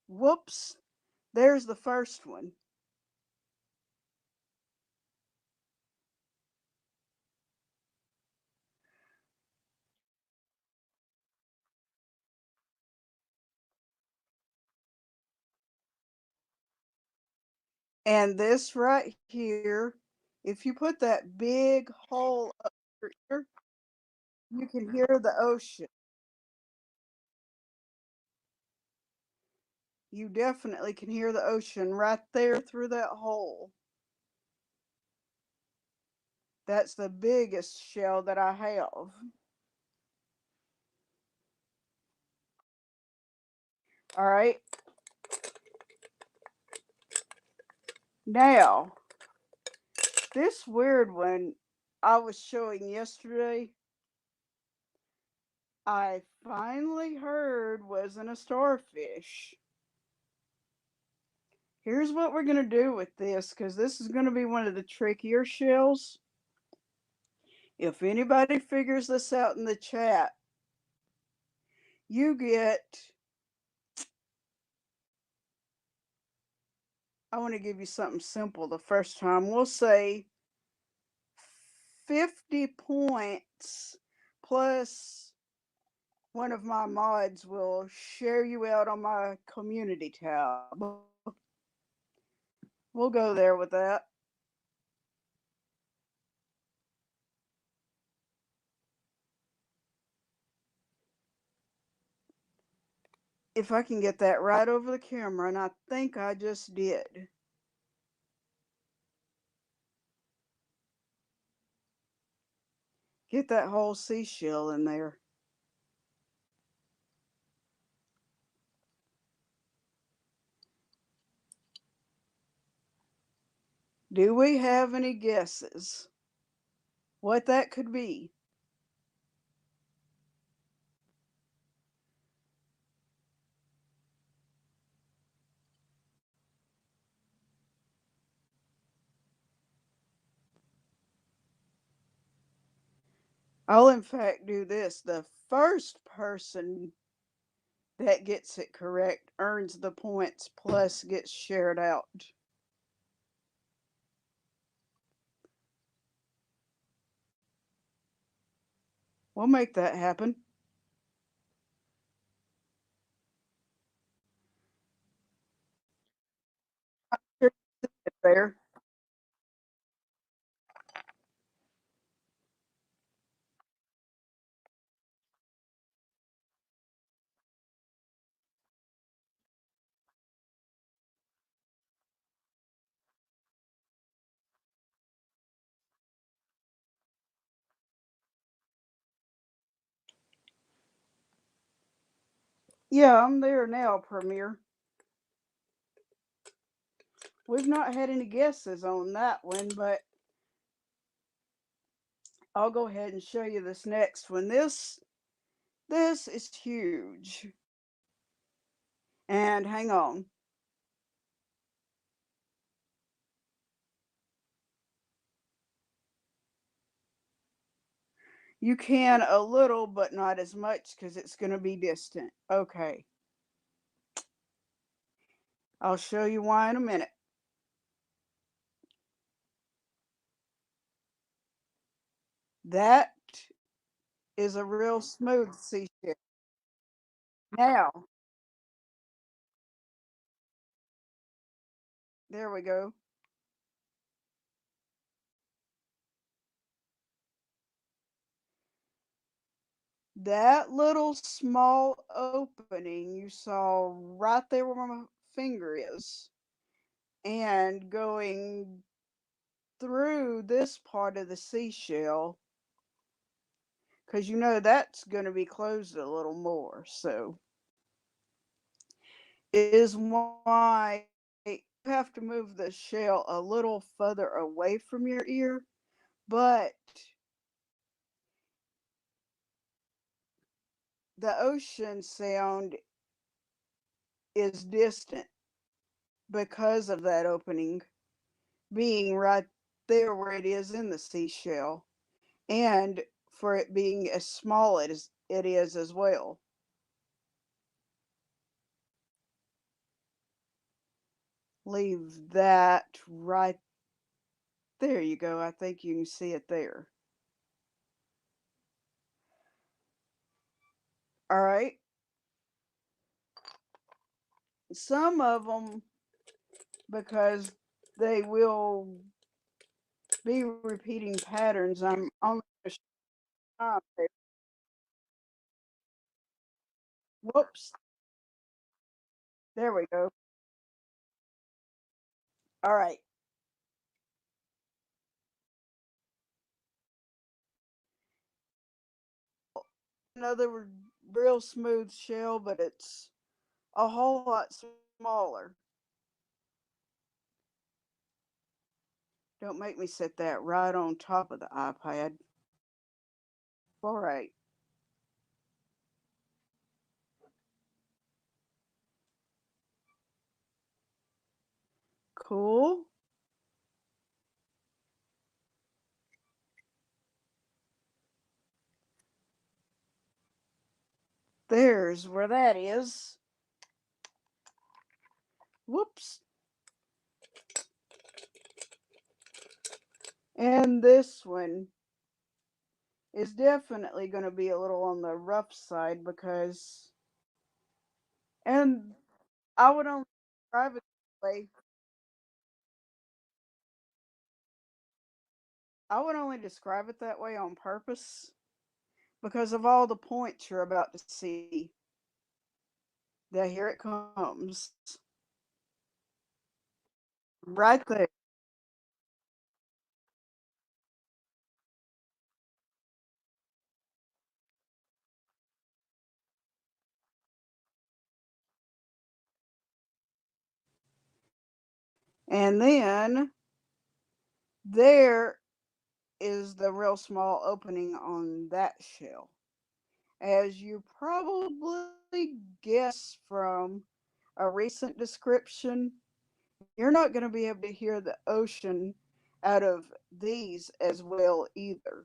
Whoops. There's the first one. And this right here, if you put that big hole up your ear, you can hear the ocean. You definitely can hear the ocean right there through that hole. That's the biggest shell that I have. All right. Now, this weird one I was showing yesterday, I finally heard wasn't a starfish. Here's what we're going to do with this, because this is going to be one of the trickier shells. If anybody figures this out in the chat, you get, I want to give you something simple the first time. We'll say 50 points plus one of my mods will share you out on my community tab. We'll go there with that. If I can get that right over the camera, and I think I just did. Get that whole seashell in there. Do we have any guesses what that could be? I'll in fact do this. The first person that gets it correct earns the points plus gets shared out. We'll make that happen. There. Yeah, I'm there now, Premier. We've not had any guesses on that one, but I'll go ahead and show you this next one. This is huge. And hang on. You can a little, but not as much because it's going to be distant. Okay. I'll show you why in a minute. That is a real smooth seashell. Now, there we go. That little small opening you saw right there where my finger is, and going through this part of the seashell, because you know that's going to be closed a little more. So, is why you have to move the shell a little further away from your ear, but the ocean sound is distant because of that opening being right there where it is in the seashell, and for it being as small as it is as well. Leave that right there. You go. I think you can see it there. All right. Some of them, because they will be repeating patterns, I'm only going to show you. Whoops. There we go. All right. Another real smooth shell, but it's a whole lot smaller. Don't make me set that right on top of the iPad. All right. Cool. There's where that is. Whoops. And this one is definitely going to be a little on the rough side because, and I would only describe it that way. I would only describe it that way on purpose because of all the points you're about to see. Now here it comes. Right there. And then there is the real small opening on that shell. As you probably guess from a recent description, you're not going to be able to hear the ocean out of these as well either.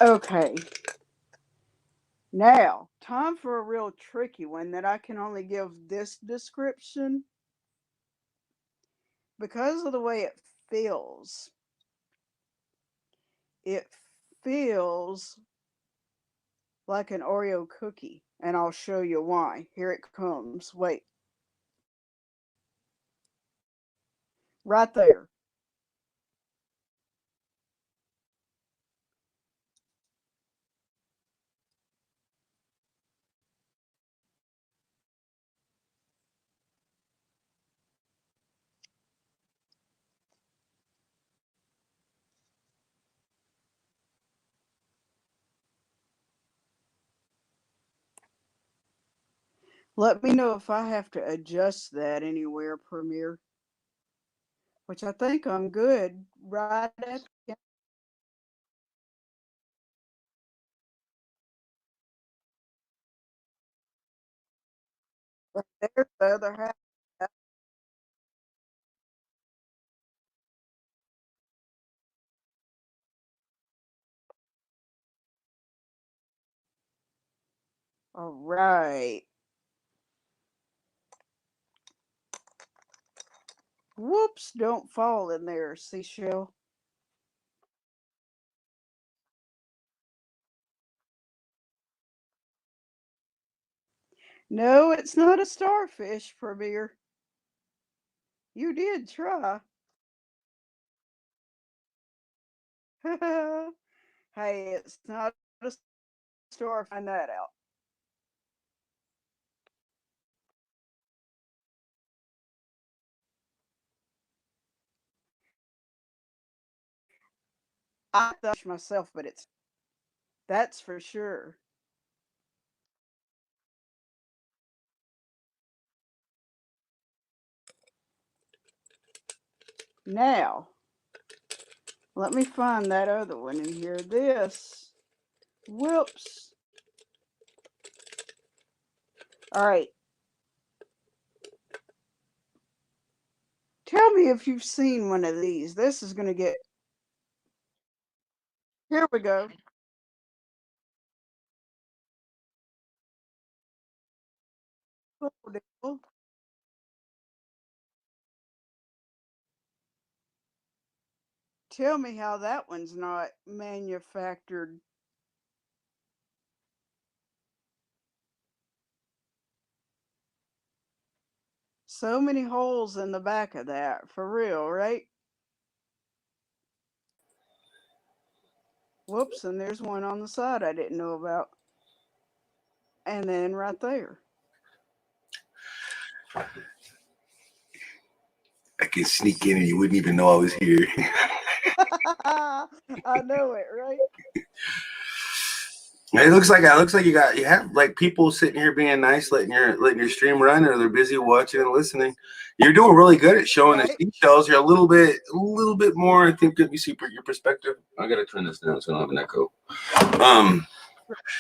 Okay, now time for a real tricky one that I can only give this description because of the way it feels. It feels like an Oreo cookie, and I'll show you why. Here it comes. Wait, right there. Let me know if I have to adjust that anywhere, Premiere, which I think I'm good right at there's the other half. All right. Whoops, don't fall in there, seashell. No, it's not a starfish, Premiere. You did try. Hey, it's not a star. Find that out. I thought myself, but it's that's for sure. Now, let me find that other one and hear this. Whoops. All right. Tell me if you've seen one of these. This is going to get. Here we go. Cool. Tell me how that one's not manufactured. So many holes in the back of that. For real, right? Whoops. And there's one on the side I didn't know about. And then right there. I can sneak in and you wouldn't even know I was here. I know it, right? It looks like you have like people sitting here being nice, letting your stream run, or they're busy watching and listening. You're doing really good at showing the Right. seashells. You're a little bit more. I think let me see your perspective. I gotta turn this down so I don't have an echo. Um,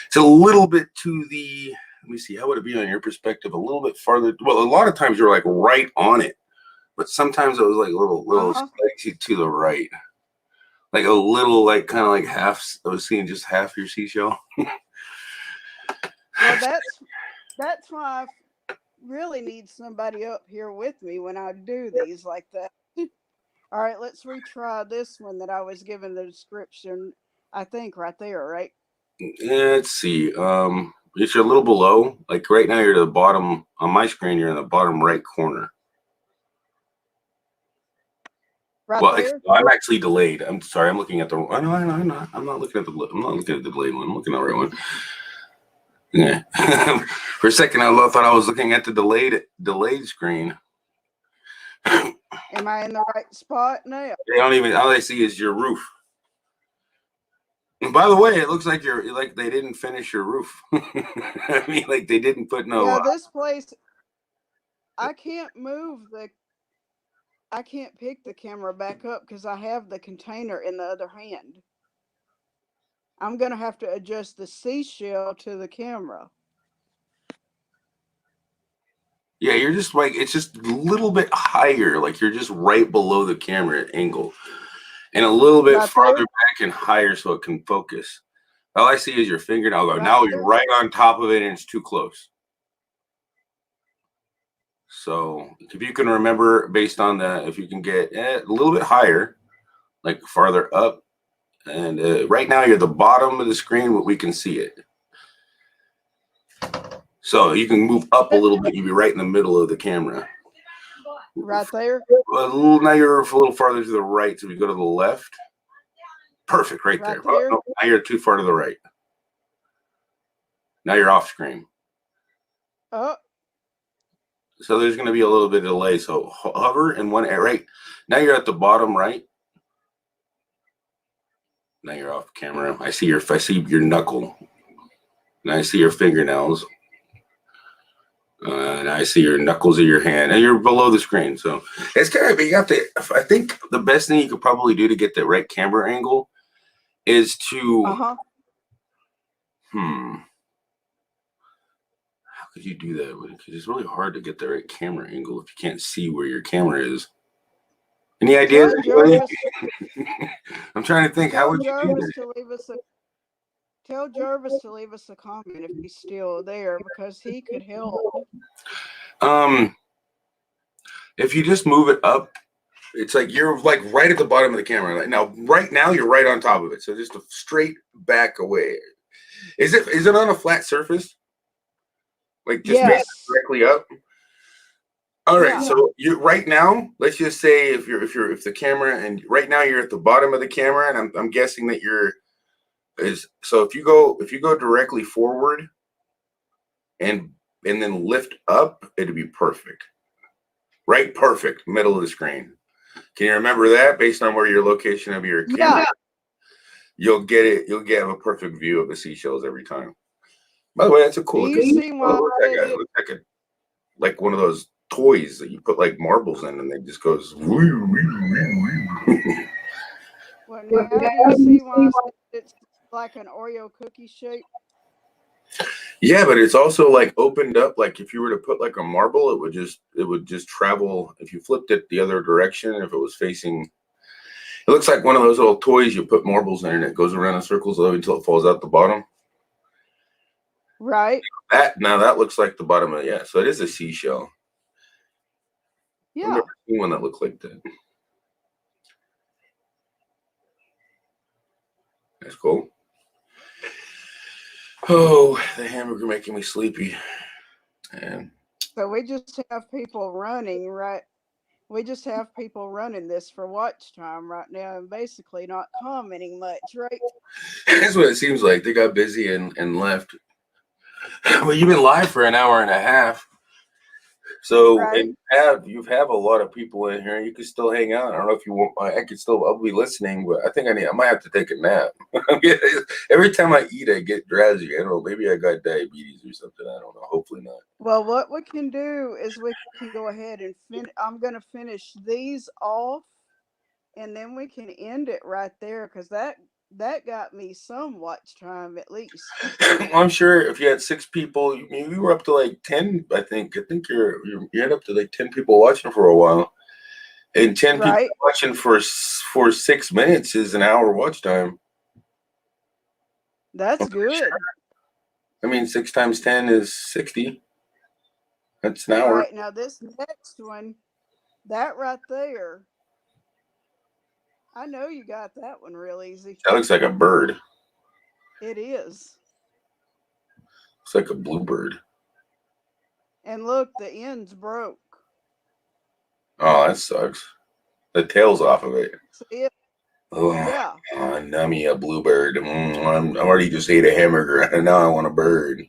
it's a little bit to the. Let me see. How would it be on your perspective? A little bit farther. Well, a lot of times you're like right on it, but sometimes it was like a little Uh-huh. slightly to the right, like a little like kind of like half. I was seeing just half your seashell. Well, that's why I really need somebody up here with me when I do these like that. All right, let's retry this one that I was given the description. I think right there, right? Let's see. If you're a little below, like right now, you're to the bottom on my screen. You're in the bottom right corner. Right Well, there. I'm actually delayed. I'm sorry. I'm looking at the. I know. I'm not. I'm not looking at the. I'm not looking at the delayed one. I'm looking at the right one. Yeah. For a second, thought I was looking at the delayed screen. Am I in the right spot now? They don't even. All they see is your roof. By the way, it looks like they didn't finish your roof. I mean, like they didn't put no. Yeah, this place, I can't move the, I can't pick the camera back up because I have the container in the other hand. I'm gonna have to adjust the seashell to the camera. Yeah, you're just like it's just a little bit higher, like you're just right below the camera angle, and a little bit Right farther there, back and higher so it can focus. All I see is your finger. Now go. right Now you're there. right on top of it, and it's too close. So if you can remember, based on that, if you can get a little bit higher, like farther up, and right now you're at the bottom of the screen, but we can see it. So you can move up a little bit. You'll be right in the middle of the camera. Right there. Now you're a little farther to the right, so we go to the left. Perfect, right there. Right there. Oh, no, now you're too far to the right. Now you're off screen. Oh, So there's going to be a little bit of delay. So hover in one area. Right now you're at the bottom right. Now you're off camera. I see your knuckle, and I see your fingernails. And I see your knuckles of your hand, and you're below the screen. So it's kind of, you have to, I think the best thing you could probably do to get the right camera angle is to, uh-huh. how could you do that? Because it's really hard to get the right camera angle if you can't see where your camera is. Any ideas, Tell anybody? Jarvis, I'm trying to think, how tell would you do Jarvis that? to leave us a, tell Jarvis to leave us a comment if he's still there because he could help. If you just move it up, it's like you're like right at the bottom of the camera. Like right now you're right on top of it. So just a straight back away. Is it on a flat surface? Like just face Yes. directly up? All right. Yeah. So you right now, let's just say if the camera, and right now you're at the bottom of the camera, and I'm guessing that so if you go directly forward and then lift up, it'd be perfect. Right, perfect, middle of the screen. Can you remember that based on where your location of your camera? Yeah. You'll get it. You'll get a perfect view of the seashells every time. By the way, that's a Do cool. you see why Look at that guy. It looks like one of those toys that you put like marbles in, and they just goes. Well, now do you see why I said it's like an Oreo cookie shape? Yeah, but it's also like opened up. Like if you were to put like a marble, it would just travel. If you flipped it the other direction, if it was facing, it looks like one of those little toys you put marbles in, and it goes around in circles until it falls out the bottom. Right. That looks like the bottom of So it is a seashell. Yeah. I've never seen one that looks like that. That's cool. Oh, the hamburger making me sleepy. And So we just have people running, right? We just have people running this for watch time right now and basically not commenting much, right? that's what it seems like. They got busy and left. Well, you've been live for an hour and a half. So Right. you have a lot of people in here. You can still hang out. I don't know if you want. I'll be listening, but I think I might have to take a nap. Every time I eat, I get drowsy. I don't know. Maybe I got diabetes or something. I don't know. Hopefully not. Well, what we can do is we can go ahead and I'm going to finish these off, and then we can end it right there because that got me some watch time at least. I'm sure if you had 6 people, you were up to like 10. I think you had up to like 10 people watching for a while, and 10 Right. people watching for 6 minutes is an hour watch time. That's good. I mean, 6 times 10 is 60. That's an hour. Right. Now this next one, that right there, I know you got that one real easy. That looks like a bird. It is. It's like a bluebird. And look, the end's broke. Oh, that sucks. The tail's off of it. See it? Oh, Yeah. nummy, a bluebird. I already just ate a hamburger, and now I want a bird.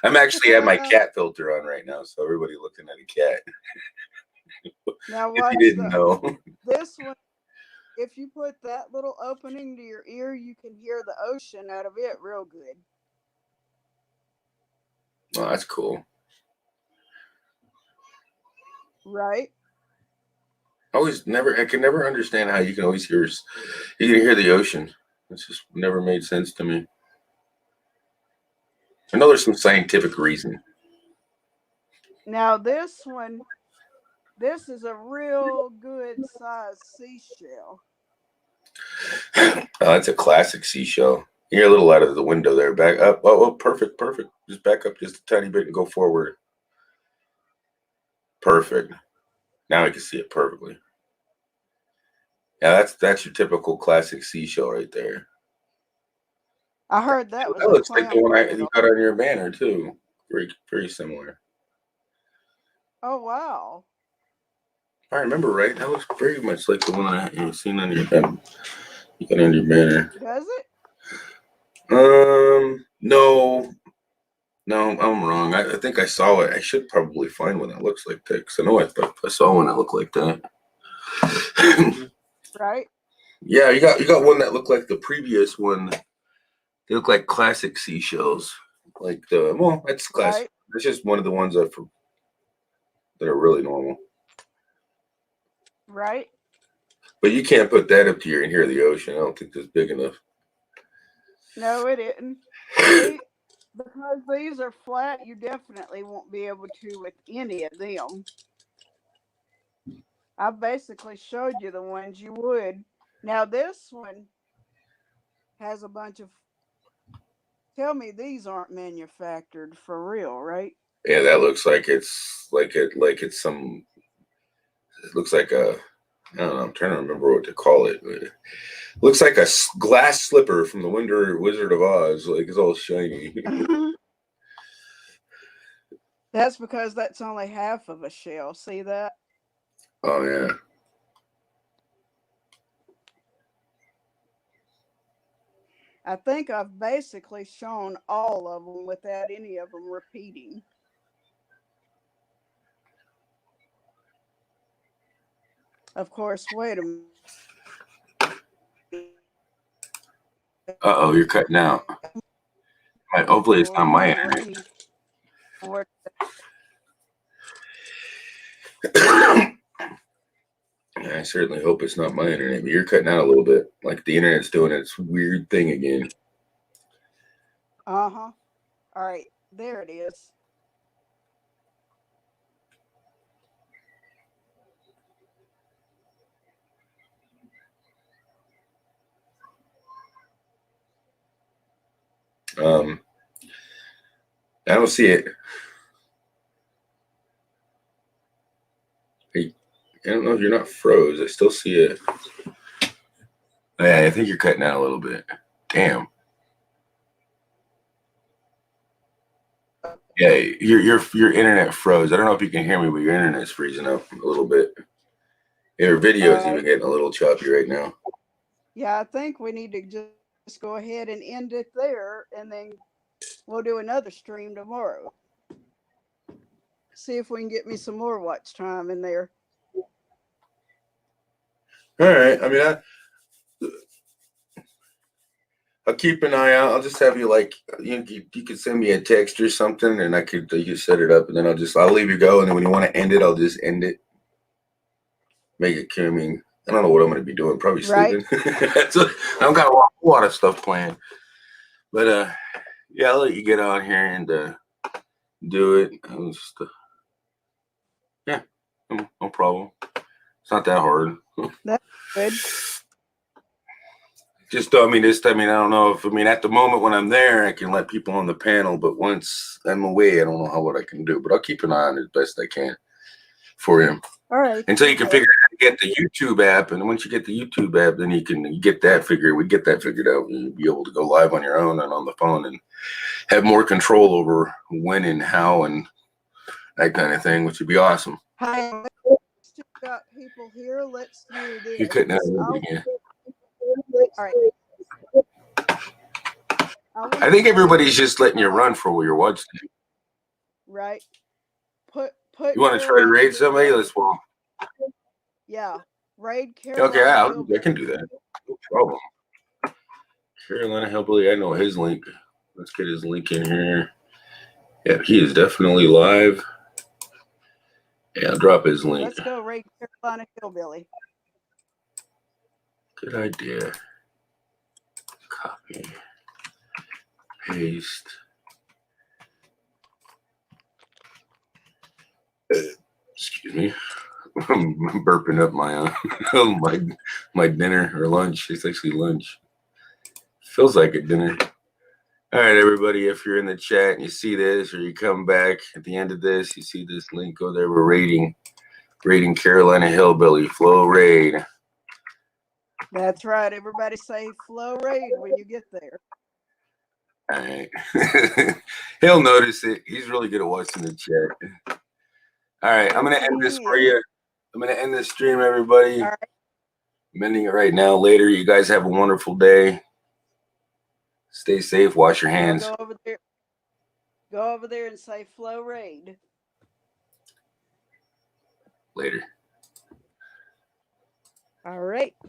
I'm actually have my cat filter on right now, so everybody looking at a cat. Now If watch you didn't know. this one if you put that little opening to your ear, you can hear the ocean out of it real good. Oh, that's cool. Right? I can never understand how you can always hear, you can hear the ocean. It's just never made sense to me. I know there's some scientific reason. Now this is a real good sized seashell. Oh, that's a classic seashell. You're a little out of the window there. Back up. Oh, perfect, perfect. Just back up just a tiny bit and go forward. Perfect. Now I can see it perfectly. Yeah, that's your typical classic seashell right there. I heard that was That a looks like the clam one bed. you got on your banner too. Very, very similar. Oh wow. If I remember right, that looks very much like the one you've seen on your banner. You got on your banner. Does it? No, no, I'm wrong. I think I saw it. I should probably find one that looks like that because I know I saw one that looked like that. Right? Yeah, you got one that looked like the previous one. They look like classic seashells. Like that's classic. Right? It's just one of the ones that are really normal. Right? But you can't put that up to your and hear the ocean. I don't think that's big enough. No, it isn't. See, because these are flat, you definitely won't be able to with any of them. I basically showed you the ones you would. Now this one has a bunch of. Tell me these aren't manufactured for real, right? Yeah, that looks like it's some. It looks like a. I don't know. I'm trying to remember what to call it, but it looks like a glass slipper from the Wizard of Oz. Like it's all shiny. That's because that's only half of a shell. See that? Oh yeah. I think I've basically shown all of them without any of them repeating. Of course, wait a minute. Oh, you're cutting out. Hopefully, it's not my internet. I certainly hope it's not my internet, but you're cutting out a little bit. Like the internet's doing its weird thing again. Uh-huh. All right, there it is. I don't see it. I don't know if you're not froze. I still see it. Yeah, I think you're cutting out a little bit. Damn. Yeah, your internet froze. I don't know if you can hear me, but your internet's freezing up a little bit. Your video's even getting a little choppy right now. Yeah, I think we need to just go ahead and end it there, and then we'll do another stream tomorrow. See if we can get me some more watch time in there. All right. I mean, I'll keep an eye out. I'll just have you you could send me a text or something, and you could set it up, and then I'll leave you go, and then when you want to end it, I'll just end it. Make it. I mean, I don't know what I'm going to be doing. Probably sleeping. Right. So I've got a lot of stuff planned, but yeah, I'll let you get out here and do it. Yeah, no problem. It's not that hard. That's good. Just, I mean, I don't know if, at the moment when I'm there, I can let people on the panel, but what I don't know what I can do, but I'll keep an eye on it as best I can for him. All right. Until you can figure out how to get the YouTube app. And once you get the YouTube app, then you get that figured. We get that figured out. You'll be able to go live on your own and on the phone and have more control over when and how and that kind of thing, which would be awesome. Hi, got people here. Let's do this. You're cutting out a little bit again. All right. I think everybody's just letting you run for your watch time. Right. You want to try to raid somebody? Let's walk. Yeah. Raid Okay, Carolina I can do Hillbilly. that. No problem. Carolina Hillbilly, I know his link. Let's get his link in here. Yeah, he is definitely live. Yeah, I'll drop his link. Let's go Raid Carolina Hillbilly. Good idea. Copy. Paste. Excuse me. I'm burping up my my dinner or lunch. It's actually lunch. Feels like a dinner. All right, everybody. If you're in the chat and you see this, or you come back at the end of this, you see this link. Go there. We're rating Carolina Hillbilly Flow Raid. That's right. Everybody say Flow Raid when you get there. All right. He'll notice it. He's really good at watching the chat. All right. I'm going to end this for you. I'm going to end this stream, everybody. All right. I'm ending it right now. Later. You guys have a wonderful day. Stay safe. Wash your hands. Go over there. Go over there and say Flow Raid. Later. All right.